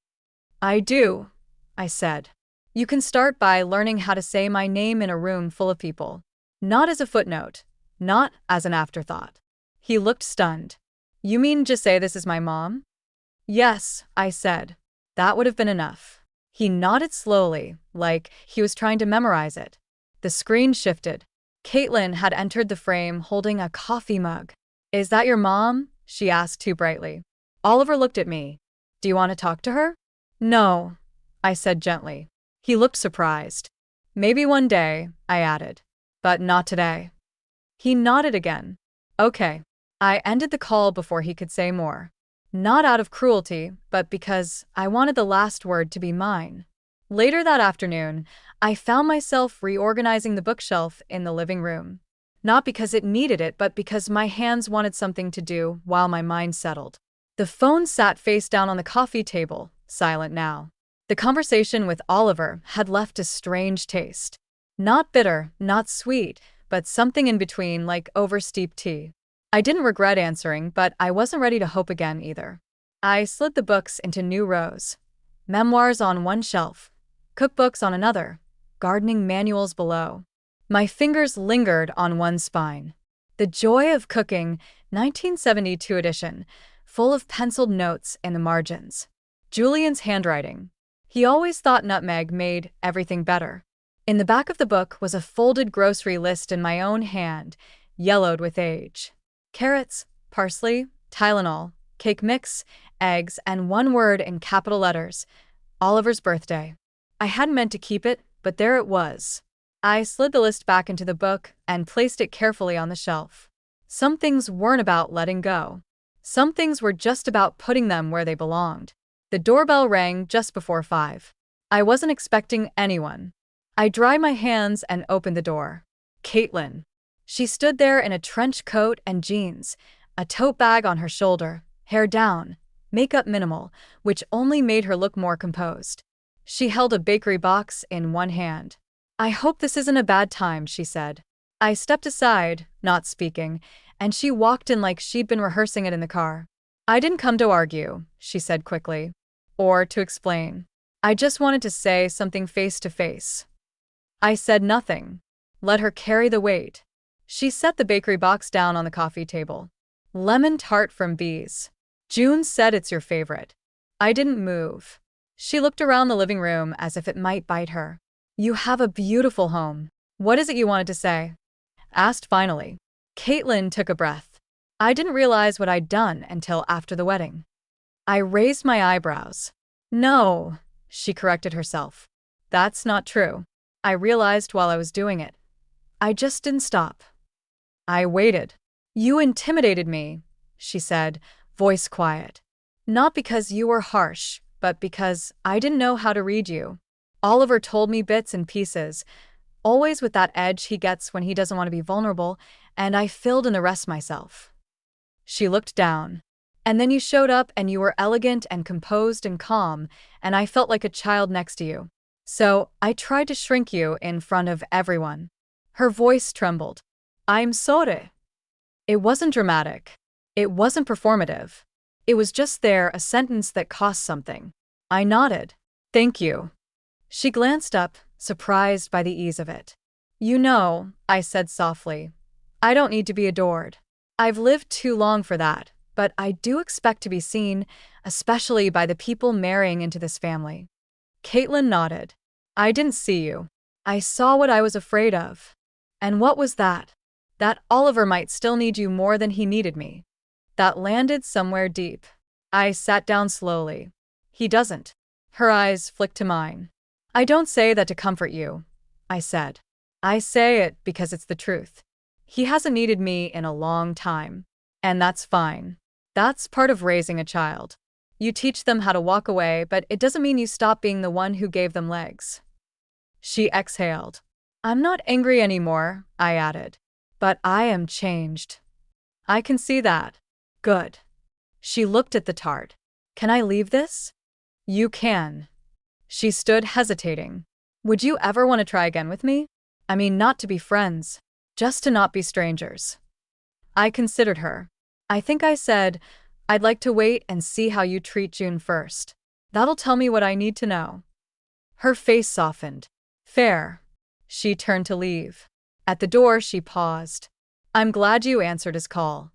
"I do," I said. "You can start by learning how to say my name in a room full of people. Not as a footnote, not as an afterthought." He looked stunned. "You mean just say this is my mom?" "Yes," I said. "That would have been enough." He nodded slowly, like he was trying to memorize it. The screen shifted. Caitlin had entered the frame holding a coffee mug. "Is that your mom?" she asked too brightly. Oliver looked at me. "Do you want to talk to her?" "No," I said gently. He looked surprised. "Maybe one day," I added. "But not today." He nodded again. "Okay." I ended the call before he could say more. Not out of cruelty, but because I wanted the last word to be mine. Later that afternoon, I found myself reorganizing the bookshelf in the living room. Not because it needed it, but because my hands wanted something to do while my mind settled. The phone sat face down on the coffee table, silent now. The conversation with Oliver had left a strange taste. Not bitter, not sweet, but something in between, like oversteeped tea. I didn't regret answering, but I wasn't ready to hope again either. I slid the books into new rows. Memoirs on one shelf, cookbooks on another, gardening manuals below. My fingers lingered on one spine. The Joy of Cooking, 1972 edition, full of penciled notes in the margins. Julian's handwriting. He always thought nutmeg made everything better. In the back of the book was a folded grocery list in my own hand, yellowed with age. Carrots, parsley, Tylenol, cake mix, eggs, and one word in capital letters: Oliver's birthday. I hadn't meant to keep it, but there it was. I slid the list back into the book and placed it carefully on the shelf. Some things weren't about letting go. Some things were just about putting them where they belonged. The doorbell rang just before 5. I wasn't expecting anyone. I dried my hands and opened the door. Caitlin. She stood there in a trench coat and jeans, a tote bag on her shoulder, hair down, makeup minimal, which only made her look more composed. She held a bakery box in one hand. "I hope this isn't a bad time," she said. I stepped aside, not speaking, and she walked in like she'd been rehearsing it in the car. "I didn't come to argue," she said quickly. "Or to explain. I just wanted to say something face to face." I said nothing. Let her carry the weight. She set the bakery box down on the coffee table. "Lemon tart from Bees. June said it's your favorite." I didn't move. She looked around the living room as if it might bite her. "You have a beautiful home. What is it you wanted to say?" Asked finally. Caitlin took a breath. I didn't realize what I'd done until after the wedding. I raised my eyebrows. "No," she corrected herself. "That's not true." I realized while I was doing it. I just didn't stop. I waited. "You intimidated me," she said, voice quiet. "Not because you were harsh, but because I didn't know how to read you. Oliver told me bits and pieces, always with that edge he gets when he doesn't want to be vulnerable, and I filled in the rest myself." She looked down. "And then you showed up and you were elegant and composed and calm, and I felt like a child next to you. So I tried to shrink you in front of everyone." Her voice trembled. "I'm sorry." It wasn't dramatic. It wasn't performative. It was just there, a sentence that cost something. I nodded. "Thank you." She glanced up, surprised by the ease of it. "You know," I said softly, "I don't need to be adored. I've lived too long for that, but I do expect to be seen, especially by the people marrying into this family." Caitlin nodded. "I didn't see you. I saw what I was afraid of." "And what was that?" "That Oliver might still need you more than he needed me." That landed somewhere deep. I sat down slowly. "He doesn't." Her eyes flicked to mine. "I don't say that to comfort you," I said. "I say it because it's the truth. He hasn't needed me in a long time. And that's fine. That's part of raising a child. You teach them how to walk away, but it doesn't mean you stop being the one who gave them legs." She exhaled. "I'm not angry anymore," I added. "But I am changed." "I can see that." "Good." She looked at the tart. "Can I leave this?" "You can." She stood hesitating. "Would you ever want to try again with me? I mean, not to be friends, just to not be strangers." I considered her. I think I said, "I'd like to wait and see how you treat June first. That'll tell me what I need to know." Her face softened. "Fair." She turned to leave. At the door, she paused. "I'm glad you answered his call."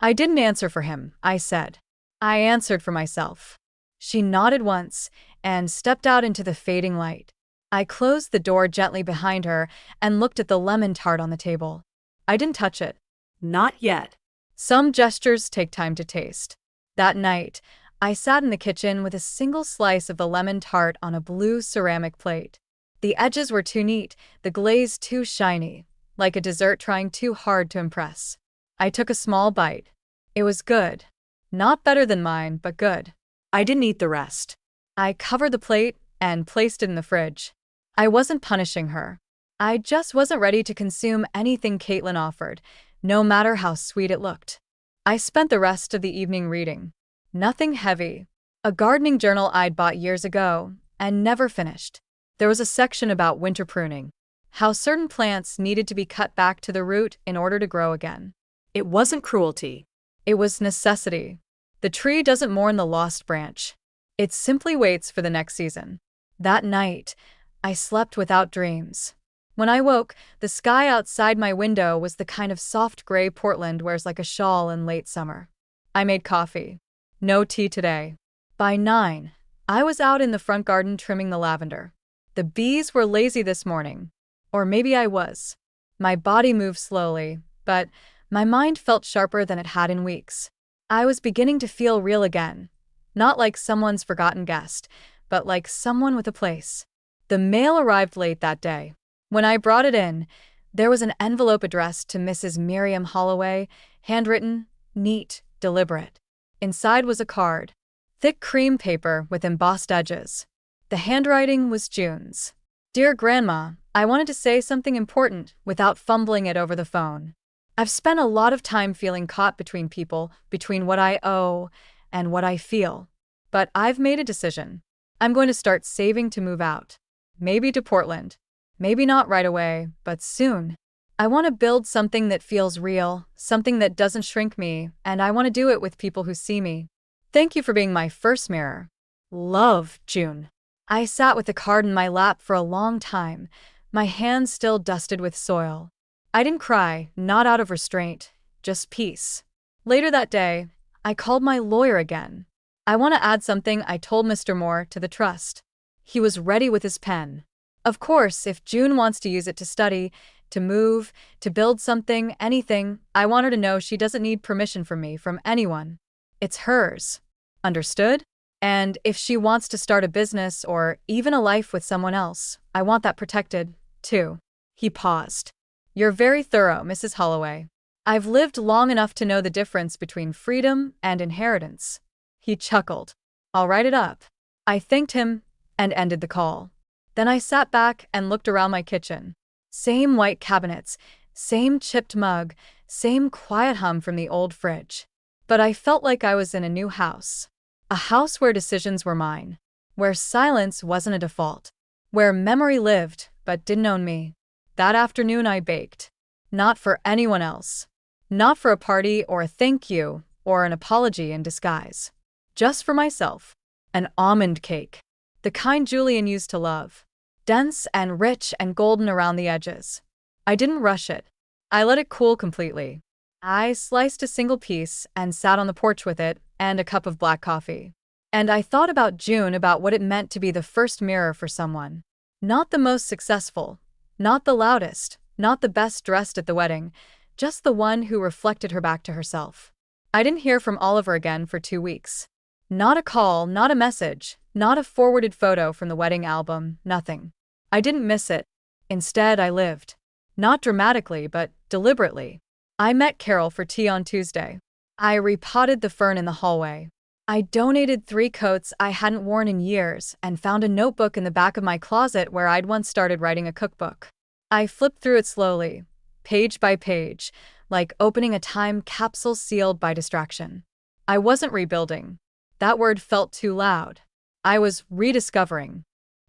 "I didn't answer for him," I said. "I answered for myself." She nodded once and stepped out into the fading light. I closed the door gently behind her and looked at the lemon tart on the table. I didn't touch it. Not yet. Some gestures take time to taste. That night, I sat in the kitchen with a single slice of the lemon tart on a blue ceramic plate. The edges were too neat, the glaze too shiny, like a dessert trying too hard to impress. I took a small bite. It was good. Not better than mine, but good. I didn't eat the rest. I covered the plate, and placed it in the fridge. I wasn't punishing her. I just wasn't ready to consume anything Caitlin offered, no matter how sweet it looked. I spent the rest of the evening reading. Nothing heavy. A gardening journal I'd bought years ago and never finished. There was a section about winter pruning, how certain plants needed to be cut back to the root in order to grow again. It wasn't cruelty. It was necessity. The tree doesn't mourn the lost branch. It simply waits for the next season. That night, I slept without dreams. When I woke, the sky outside my window was the kind of soft gray Portland wears like a shawl in late summer. I made coffee. No tea today. By 9, I was out in the front garden trimming the lavender. The bees were lazy this morning. Or maybe I was. My body moved slowly, but my mind felt sharper than it had in weeks. I was beginning to feel real again. Not like someone's forgotten guest, but like someone with a place. The mail arrived late that day. When I brought it in, there was an envelope addressed to Mrs. Miriam Holloway, handwritten, neat, deliberate. Inside was a card. Thick cream paper with embossed edges. The handwriting was June's. Dear Grandma, I wanted to say something important without fumbling it over the phone. I've spent a lot of time feeling caught between people, between what I owe and what I feel. But I've made a decision. I'm going to start saving to move out. Maybe to Portland. Maybe not right away, but soon. I want to build something that feels real, something that doesn't shrink me, and I want to do it with people who see me. Thank you for being my first mirror. Love, June. I sat with the card in my lap for a long time, my hands still dusted with soil. I didn't cry, not out of restraint, just peace. Later that day, I called my lawyer again. I want to add something I told Mr. Moore to the trust. He was ready with his pen. Of course, if June wants to use it to study, to move, to build something, anything, I want her to know she doesn't need permission from me, from anyone. It's hers. Understood? And if she wants to start a business or even a life with someone else, I want that protected, too. He paused. You're very thorough, Mrs. Holloway. I've lived long enough to know the difference between freedom and inheritance. He chuckled. I'll write it up. I thanked him and ended the call. Then I sat back and looked around my kitchen. Same white cabinets, same chipped mug, same quiet hum from the old fridge. But I felt like I was in a new house. A house where decisions were mine. Where silence wasn't a default. Where memory lived, but didn't own me. That afternoon I baked. Not for anyone else. Not for a party or a thank you or an apology in disguise. Just for myself. An almond cake. The kind Julian used to love. Dense and rich and golden around the edges. I didn't rush it. I let it cool completely. I sliced a single piece and sat on the porch with it and a cup of black coffee. And I thought about June, about what it meant to be the first mirror for someone. Not the most successful, not the loudest, not the best dressed at the wedding, just the one who reflected her back to herself. I didn't hear from Oliver again for 2 weeks. Not a call, not a message, not a forwarded photo from the wedding album, nothing. I didn't miss it. Instead, I lived. Not dramatically, but deliberately. I met Carol for tea on Tuesday. I repotted the fern in the hallway. I donated 3 coats I hadn't worn in years and found a notebook in the back of my closet where I'd once started writing a cookbook. I flipped through it slowly, page by page, like opening a time capsule sealed by distraction. I wasn't rebuilding. That word felt too loud. I was rediscovering.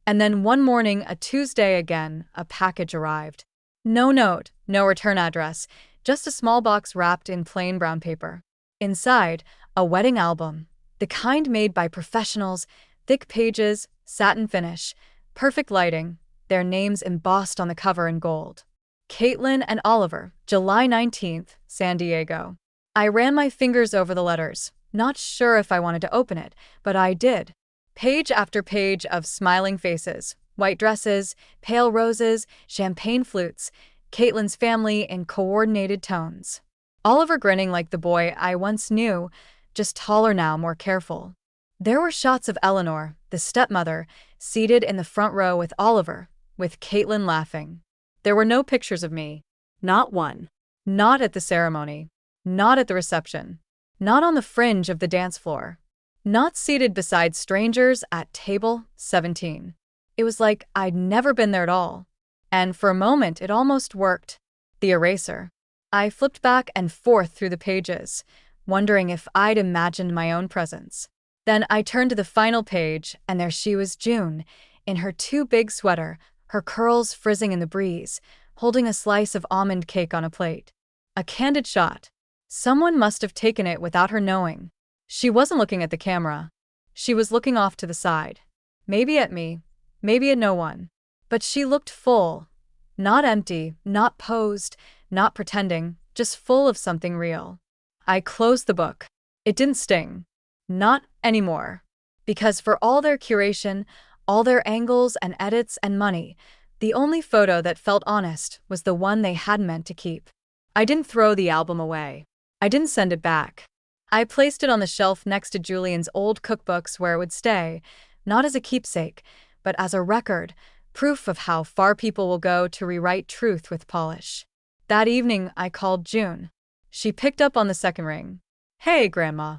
And then one morning, a Tuesday again, a package arrived. No note, no return address, just a small box wrapped in plain brown paper. Inside, a wedding album, the kind made by professionals, thick pages, satin finish, perfect lighting, their names embossed on the cover in gold. Caitlin and Oliver, July 19th, San Diego. I ran my fingers over the letters, not sure if I wanted to open it, but I did. Page after page of smiling faces, white dresses, pale roses, champagne flutes, Caitlin's family in coordinated tones. Oliver grinning like the boy I once knew, just taller now, more careful. There were shots of Eleanor, the stepmother, seated in the front row with Oliver, with Caitlin laughing. There were no pictures of me. Not one. Not at the ceremony. Not at the reception. Not on the fringe of the dance floor. Not seated beside strangers at table 17. It was like I'd never been there at all. And for a moment, it almost worked. The eraser. I flipped back and forth through the pages, wondering if I'd imagined my own presence. Then I turned to the final page, and there she was, June, in her too big sweater, her curls frizzing in the breeze, holding a slice of almond cake on a plate. A candid shot. Someone must have taken it without her knowing. She wasn't looking at the camera. She was looking off to the side. Maybe at me, maybe at no one. But she looked full. Not empty, not posed, not pretending, just full of something real. I closed the book. It didn't sting. Not anymore. Because for all their curation, all their angles and edits and money, the only photo that felt honest was the one they had meant to keep. I didn't throw the album away. I didn't send it back. I placed it on the shelf next to Julian's old cookbooks where it would stay, not as a keepsake, but as a record, proof of how far people will go to rewrite truth with polish. That evening, I called June. She picked up on the second ring. Hey, Grandma.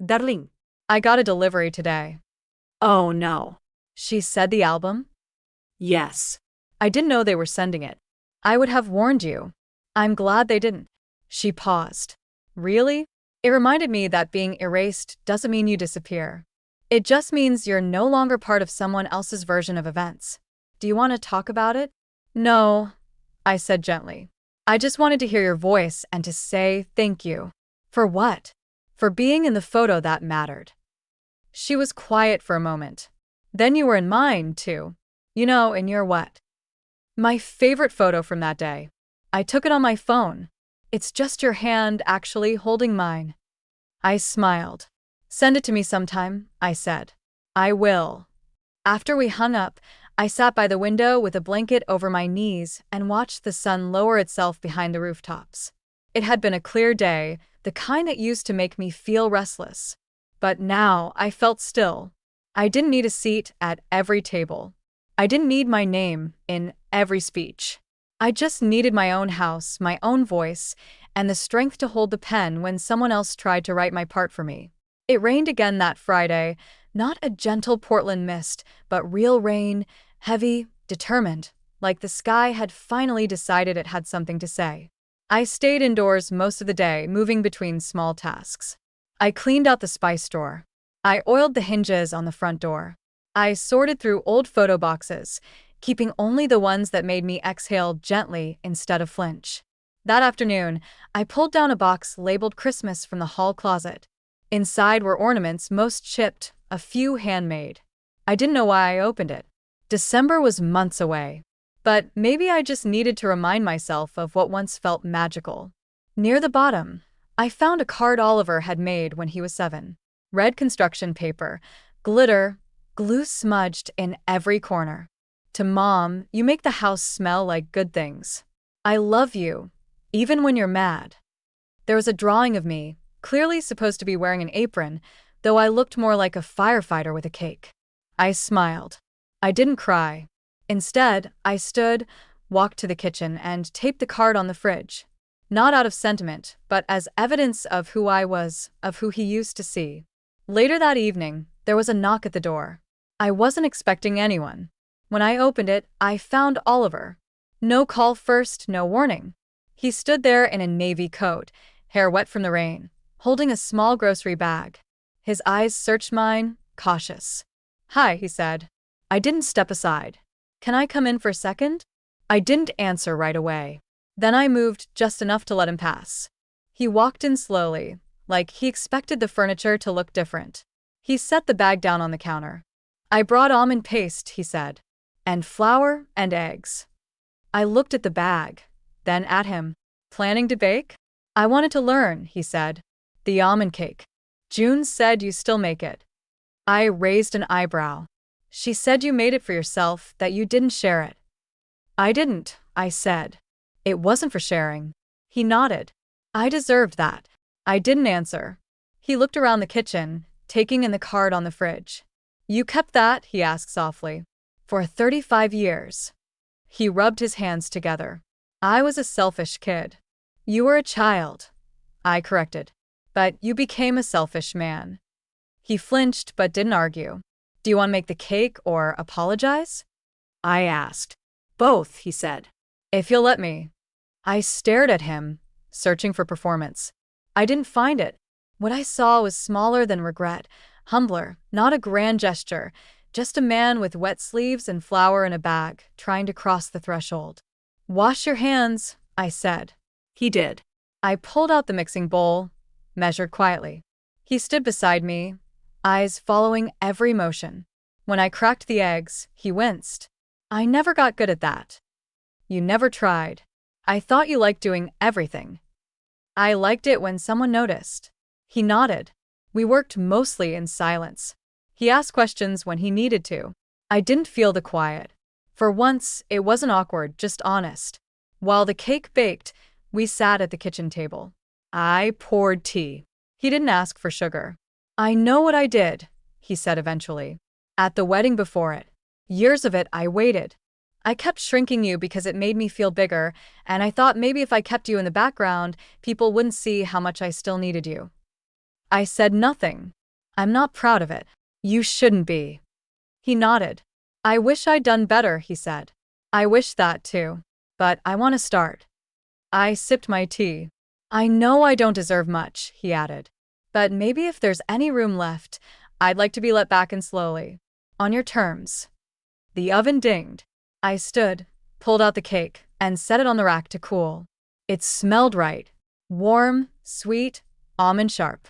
Darling. I got a delivery today. Oh no. She said the album? Yes. I didn't know they were sending it. I would have warned you. I'm glad they didn't. She paused. Really? It reminded me that being erased doesn't mean you disappear. It just means you're no longer part of someone else's version of events. Do you want to talk about it? No, I said gently. I just wanted to hear your voice and to say thank you. For what? For being in the photo that mattered. She was quiet for a moment. Then you were in mine, too. You know, in your what? My favorite photo from that day. I took it on my phone. It's just your hand actually holding mine. I smiled. Send it to me sometime, I said. I will. After we hung up, I sat by the window with a blanket over my knees and watched the sun lower itself behind the rooftops. It had been a clear day, the kind that used to make me feel restless. But now I felt still. I didn't need a seat at every table. I didn't need my name in every speech. I just needed my own house, my own voice, and the strength to hold the pen when someone else tried to write my part for me. It rained again that Friday, not a gentle Portland mist, but real rain, heavy, determined, like the sky had finally decided it had something to say. I stayed indoors most of the day, moving between small tasks. I cleaned out the spice drawer. I oiled the hinges on the front door. I sorted through old photo boxes, keeping only the ones that made me exhale gently instead of flinch. That afternoon, I pulled down a box labeled Christmas from the hall closet. Inside were ornaments, most chipped, a few handmade. I didn't know why I opened it. December was months away. But maybe I just needed to remind myself of what once felt magical. Near the bottom, I found a card Oliver had made when he was 7. Red construction paper, glitter, glue smudged in every corner. To Mom, you make the house smell like good things. I love you, even when you're mad. There was a drawing of me, clearly supposed to be wearing an apron, though I looked more like a firefighter with a cake. I smiled. I didn't cry. Instead, I stood, walked to the kitchen, and taped the card on the fridge. Not out of sentiment, but as evidence of who I was, of who he used to see. Later that evening, there was a knock at the door. I wasn't expecting anyone. When I opened it, I found Oliver. No call first, no warning. He stood there in a navy coat, hair wet from the rain, holding a small grocery bag. His eyes searched mine, cautious. Hi, he said. I didn't step aside. Can I come in for a second? I didn't answer right away. Then I moved just enough to let him pass. He walked in slowly, like he expected the furniture to look different. He set the bag down on the counter. I brought almond paste, he said. And flour and eggs. I looked at the bag, then at him. Planning to bake? I wanted to learn, he said. The almond cake. June said you still make it. I raised an eyebrow. She said you made it for yourself, that you didn't share it. I didn't, I said. It wasn't for sharing. He nodded. I deserved that. I didn't answer. He looked around the kitchen, taking in the card on the fridge. You kept that, he asked softly. For 35 years. He rubbed his hands together. I was a selfish kid. You were a child, I corrected. But you became a selfish man. He flinched but didn't argue. Do you want to make the cake or apologize? I asked. Both, he said. If you'll let me. I stared at him, searching for performance. I didn't find it. What I saw was smaller than regret, humbler, not a grand gesture, just a man with wet sleeves and flour in a bag, trying to cross the threshold. Wash your hands, I said. He did. I pulled out the mixing bowl, measured quietly. He stood beside me, eyes following every motion. When I cracked the eggs, he winced. I never got good at that. You never tried. I thought you liked doing everything. I liked it when someone noticed. He nodded. We worked mostly in silence. He asked questions when he needed to. I didn't feel the quiet. For once, it wasn't awkward, just honest. While the cake baked, we sat at the kitchen table. I poured tea. He didn't ask for sugar. I know what I did, he said eventually. At the wedding before it. Years of it, I waited. I kept shrinking you because it made me feel bigger, and I thought maybe if I kept you in the background, people wouldn't see how much I still needed you. I said nothing. I'm not proud of it. You shouldn't be. He nodded. I wish I'd done better, he said. I wish that too. But I want to start. I sipped my tea. I know I don't deserve much, he added. But maybe if there's any room left, I'd like to be let back in slowly. On your terms. The oven dinged. I stood, pulled out the cake, and set it on the rack to cool. It smelled right. Warm, sweet, almond sharp.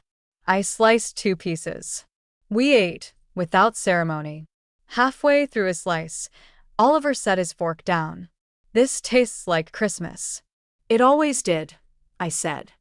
I sliced 2 pieces. We ate, without ceremony. Halfway through a slice, Oliver set his fork down. This tastes like Christmas. It always did, I said.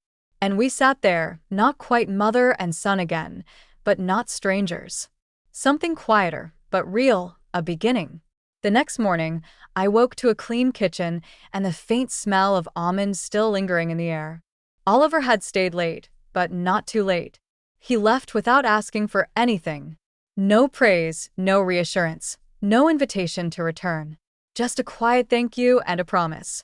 And we sat there, not quite mother and son again, but not strangers. Something quieter, but real, a beginning. The next morning, I woke to a clean kitchen and the faint smell of almonds still lingering in the air. Oliver had stayed late, but not too late. He left without asking for anything. No praise, no reassurance, no invitation to return. Just a quiet thank you and a promise.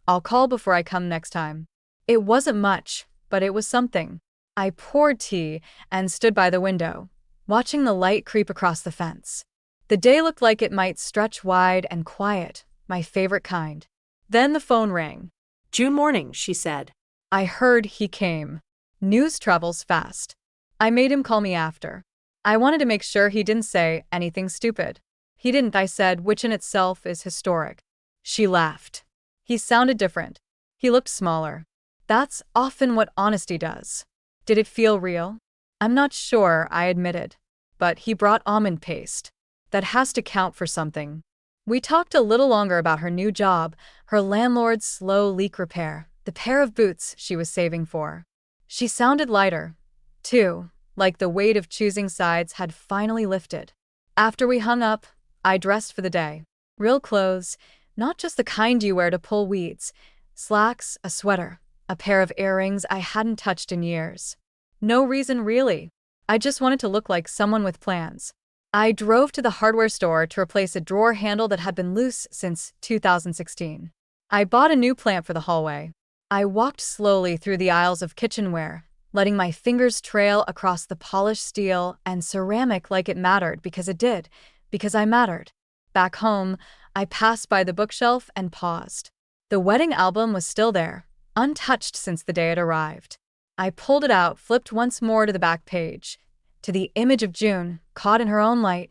I'll call before I come next time. It wasn't much, but it was something. I poured tea and stood by the window, watching the light creep across the fence. The day looked like it might stretch wide and quiet, my favorite kind. Then the phone rang. June morning, she said. I heard he came. News travels fast. I made him call me after. I wanted to make sure he didn't say anything stupid. He didn't, I said, which in itself is historic. She laughed. He sounded different. He looked smaller. That's often what honesty does. Did it feel real? I'm not sure, I admitted. But he brought almond paste. That has to count for something. We talked a little longer about her new job, her landlord's slow leak repair, the pair of boots she was saving for. She sounded lighter, too, like the weight of choosing sides had finally lifted. After we hung up, I dressed for the day. Real clothes, not just the kind you wear to pull weeds. Slacks, a sweater, a pair of earrings I hadn't touched in years. No reason really. I just wanted to look like someone with plans. I drove to the hardware store to replace a drawer handle that had been loose since 2016. I bought a new plant for the hallway. I walked slowly through the aisles of kitchenware, letting my fingers trail across the polished steel and ceramic like it mattered because it did, because I mattered. Back home, I passed by the bookshelf and paused. The wedding album was still there, untouched since the day it arrived. I pulled it out, flipped once more to the back page, to the image of June, caught in her own light,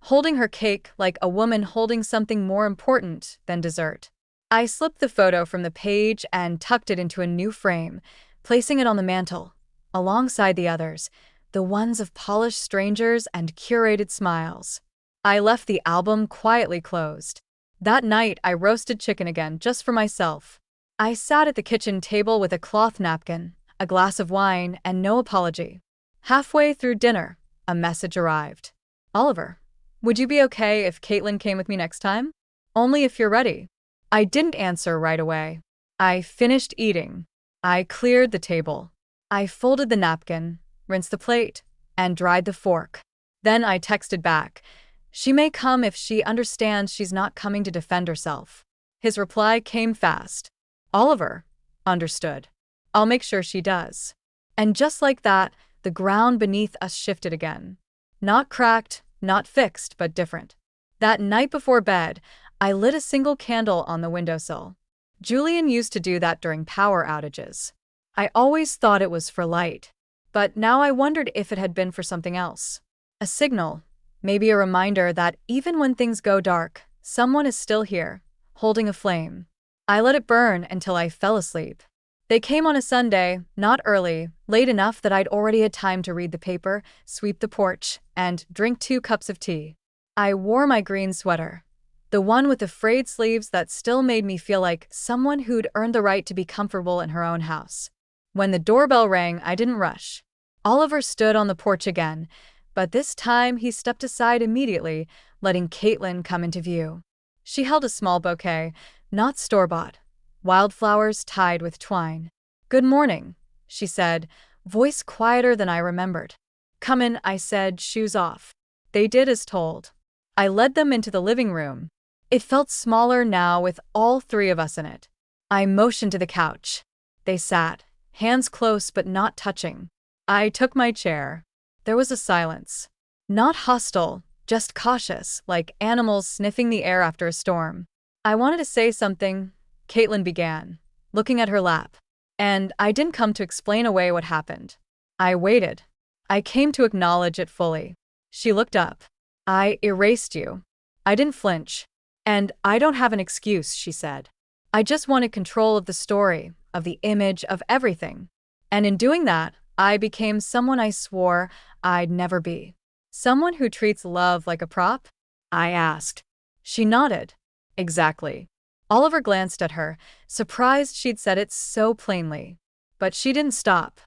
holding her cake like a woman holding something more important than dessert. I slipped the photo from the page and tucked it into a new frame, placing it on the mantel, alongside the others, the ones of polished strangers and curated smiles. I left the album quietly closed. That night, I roasted chicken again just for myself. I sat at the kitchen table with a cloth napkin, a glass of wine, and no apology. Halfway through dinner, a message arrived. Oliver, would you be okay if Caitlin came with me next time? Only if you're ready. I didn't answer right away. I finished eating. I cleared the table. I folded the napkin, rinsed the plate, and dried the fork. Then I texted back, she may come if she understands she's not coming to defend herself. His reply came fast. Oliver, understood. I'll make sure she does. And just like that, the ground beneath us shifted again. Not cracked, not fixed but different. That night before bed, I lit a single candle on the windowsill. Julian used to do that during power outages. I always thought it was for light, but now I wondered if it had been for something else. A signal, maybe a reminder that even when things go dark, someone is still here, holding a flame. I let it burn until I fell asleep. They came on a Sunday, not early, late enough that I'd already had time to read the paper, sweep the porch, and drink 2 cups of tea. I wore my green sweater, the one with the frayed sleeves that still made me feel like someone who'd earned the right to be comfortable in her own house. When the doorbell rang, I didn't rush. Oliver stood on the porch again, but this time he stepped aside immediately, letting Caitlin come into view. She held a small bouquet, not store-bought, wildflowers tied with twine. "Good morning," she said, voice quieter than I remembered. "Come in," I said, shoes off. They did as told. I led them into the living room. It felt smaller now with all 3 of us in it. I motioned to the couch. They sat, hands close but not touching. I took my chair. There was a silence. Not hostile, just cautious, like animals sniffing the air after a storm. "I wanted to say something," Caitlin began, looking at her lap. "And I didn't come to explain away what happened. I waited. I came to acknowledge it fully." She looked up. "I erased you." I didn't flinch. "And I don't have an excuse," she said. "I just wanted control of the story, of the image, of everything. And in doing that, I became someone I swore I'd never be." "Someone who treats love like a prop?" I asked. She nodded. "Exactly." Oliver glanced at her, surprised she'd said it so plainly. But she didn't stop.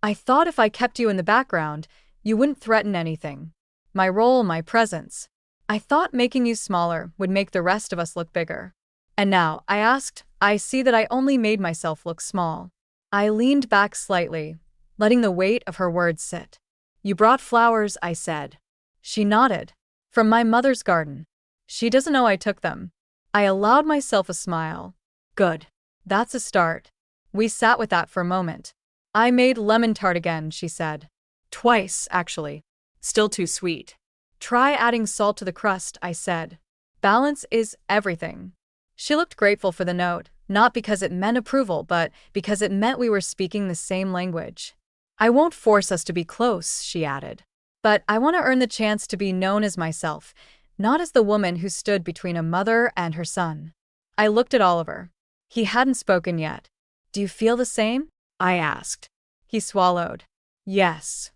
"I thought if I kept you in the background, you wouldn't threaten anything. My role, my presence. I thought making you smaller would make the rest of us look bigger. And now," I asked, "I see that I only made myself look small." I leaned back slightly, letting the weight of her words sit. "You brought flowers," I said. She nodded. "From my mother's garden. She doesn't know I took them." I allowed myself a smile. "Good. That's a start." We sat with that for a moment. "I made lemon tart again," she said. "Twice, actually. Still too sweet." "Try adding salt to the crust," I said. "Balance is everything." She looked grateful for the note, not because it meant approval, but because it meant we were speaking the same language. "I won't force us to be close," she added. "But I want to earn the chance to be known as myself, not as the woman who stood between a mother and her son." I looked at Oliver. He hadn't spoken yet. "Do you feel the same?" I asked. He swallowed. "Yes."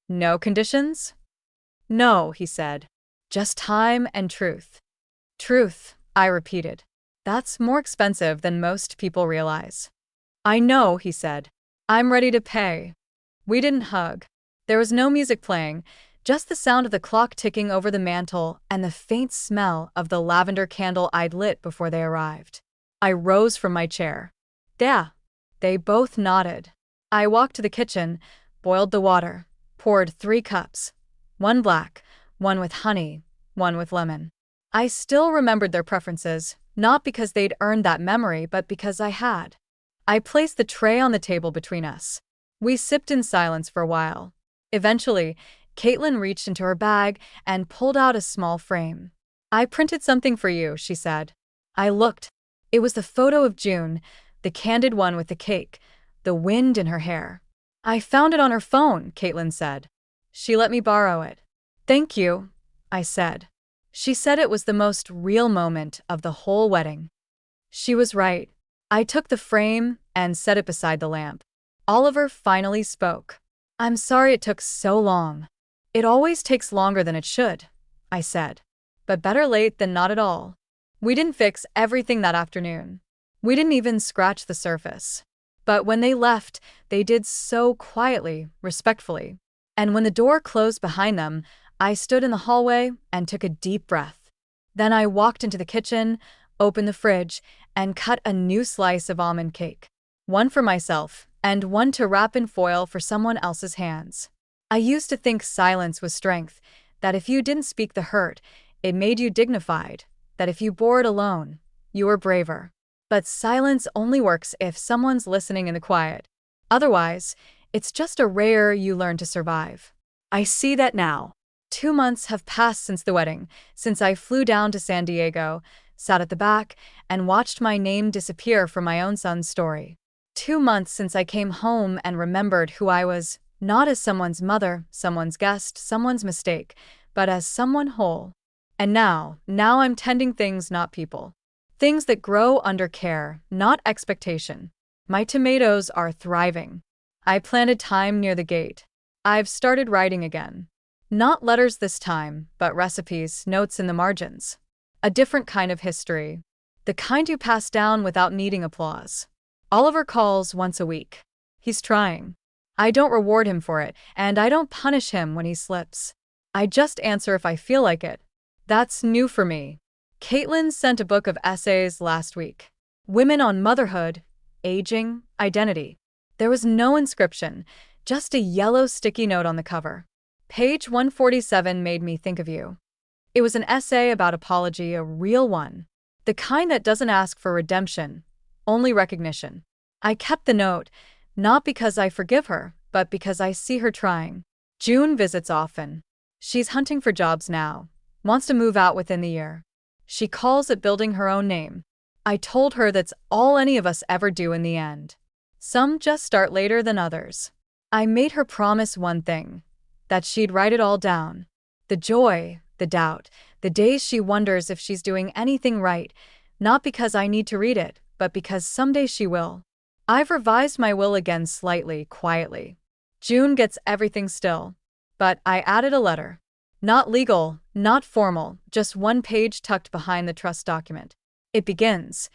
"No conditions?" "No," he said. "Just time and truth." "Truth," I repeated. "That's more expensive than most people realize." "I know," he said. "I'm ready to pay." We didn't hug. There was no music playing, just the sound of the clock ticking over the mantel and the faint smell of the lavender candle I'd lit before they arrived. I rose from my chair. "Yeah." They both nodded. I walked to the kitchen, boiled the water, poured 3 cups. 1 black, 1 with honey, 1 with lemon. I still remembered their preferences, not because they'd earned that memory, but because I had. I placed the tray on the table between us. We sipped in silence for a while. Eventually, Caitlin reached into her bag and pulled out a small frame. "I printed something for you," she said. I looked. It was the photo of June, the candid one with the cake, the wind in her hair. "I found it on her phone," Caitlin said. She let me borrow it. "Thank you," I said. She said it was the most real moment of the whole wedding. She was right. I took the frame and set it beside the lamp. Oliver finally spoke. "I'm sorry it took so long." "It always takes longer than it should," I said. "But better late than not at all." We didn't fix everything that afternoon. We didn't even scratch the surface. But when they left, they did so quietly, respectfully. And when the door closed behind them, I stood in the hallway and took a deep breath. Then I walked into the kitchen, opened the fridge, and cut a new slice of almond cake. 1 for myself, and 1 to wrap in foil for someone else's hands. I used to think silence was strength, that if you didn't speak the hurt, it made you dignified, that if you bore it alone, you were braver. But silence only works if someone's listening in the quiet. Otherwise, it's just a rare you learn to survive. I see that now. 2 months have passed since the wedding, since I flew down to San Diego, sat at the back, and watched my name disappear from my own son's story. 2 months since I came home and remembered who I was, not as someone's mother, someone's guest, someone's mistake, but as someone whole. And now I'm tending things, not people. Things that grow under care, not expectation. My tomatoes are thriving. I planted thyme near the gate. I've started writing again. Not letters this time, but recipes, notes in the margins. A different kind of history. The kind you pass down without needing applause. Oliver calls once a week. He's trying. I don't reward him for it, and I don't punish him when he slips. I just answer if I feel like it. That's new for me. Caitlin sent a book of essays last week. Women on motherhood, aging, identity. There was no inscription, just a yellow sticky note on the cover. Page 147 made me think of you. It was an essay about apology, a real one. The kind that doesn't ask for redemption, only recognition. I kept the note, not because I forgive her, but because I see her trying. June visits often. She's hunting for jobs now, wants to move out within the year. She calls it building her own name. I told her that's all any of us ever do in the end. Some just start later than others. I made her promise one thing, that she'd write it all down. The joy, the doubt, the days she wonders if she's doing anything right, not because I need to read it, but because someday she will. I've revised my will again slightly, quietly. June gets everything still. But I added a letter. Not legal, not formal, just one page tucked behind the trust document. It begins,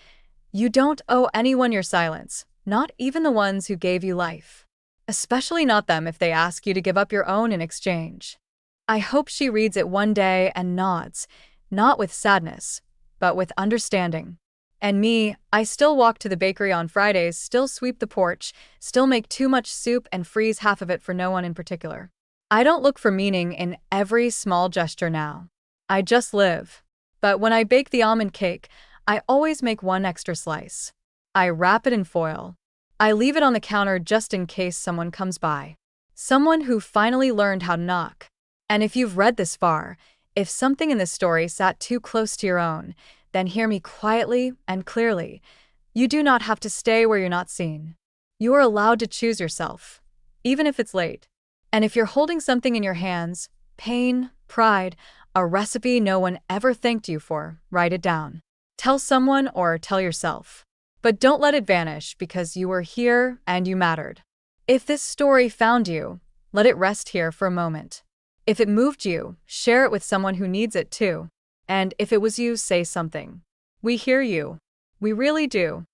"You don't owe anyone your silence, not even the ones who gave you life. Especially not them if they ask you to give up your own in exchange." I hope she reads it one day and nods, not with sadness, but with understanding. And me, I still walk to the bakery on Fridays, still sweep the porch, still make too much soup and freeze half of it for no one in particular. I don't look for meaning in every small gesture now. I just live. But when I bake the almond cake, I always make one extra slice. I wrap it in foil. I leave it on the counter just in case someone comes by. Someone who finally learned how to knock. And if you've read this far, if something in this story sat too close to your own, then hear me quietly and clearly. You do not have to stay where you're not seen. You are allowed to choose yourself, even if it's late. And if you're holding something in your hands, pain, pride, a recipe no one ever thanked you for, write it down. Tell someone or tell yourself. But don't let it vanish because you were here and you mattered. If this story found you, let it rest here for a moment. If it moved you, share it with someone who needs it too. And if it was you, say something. We hear you. We really do.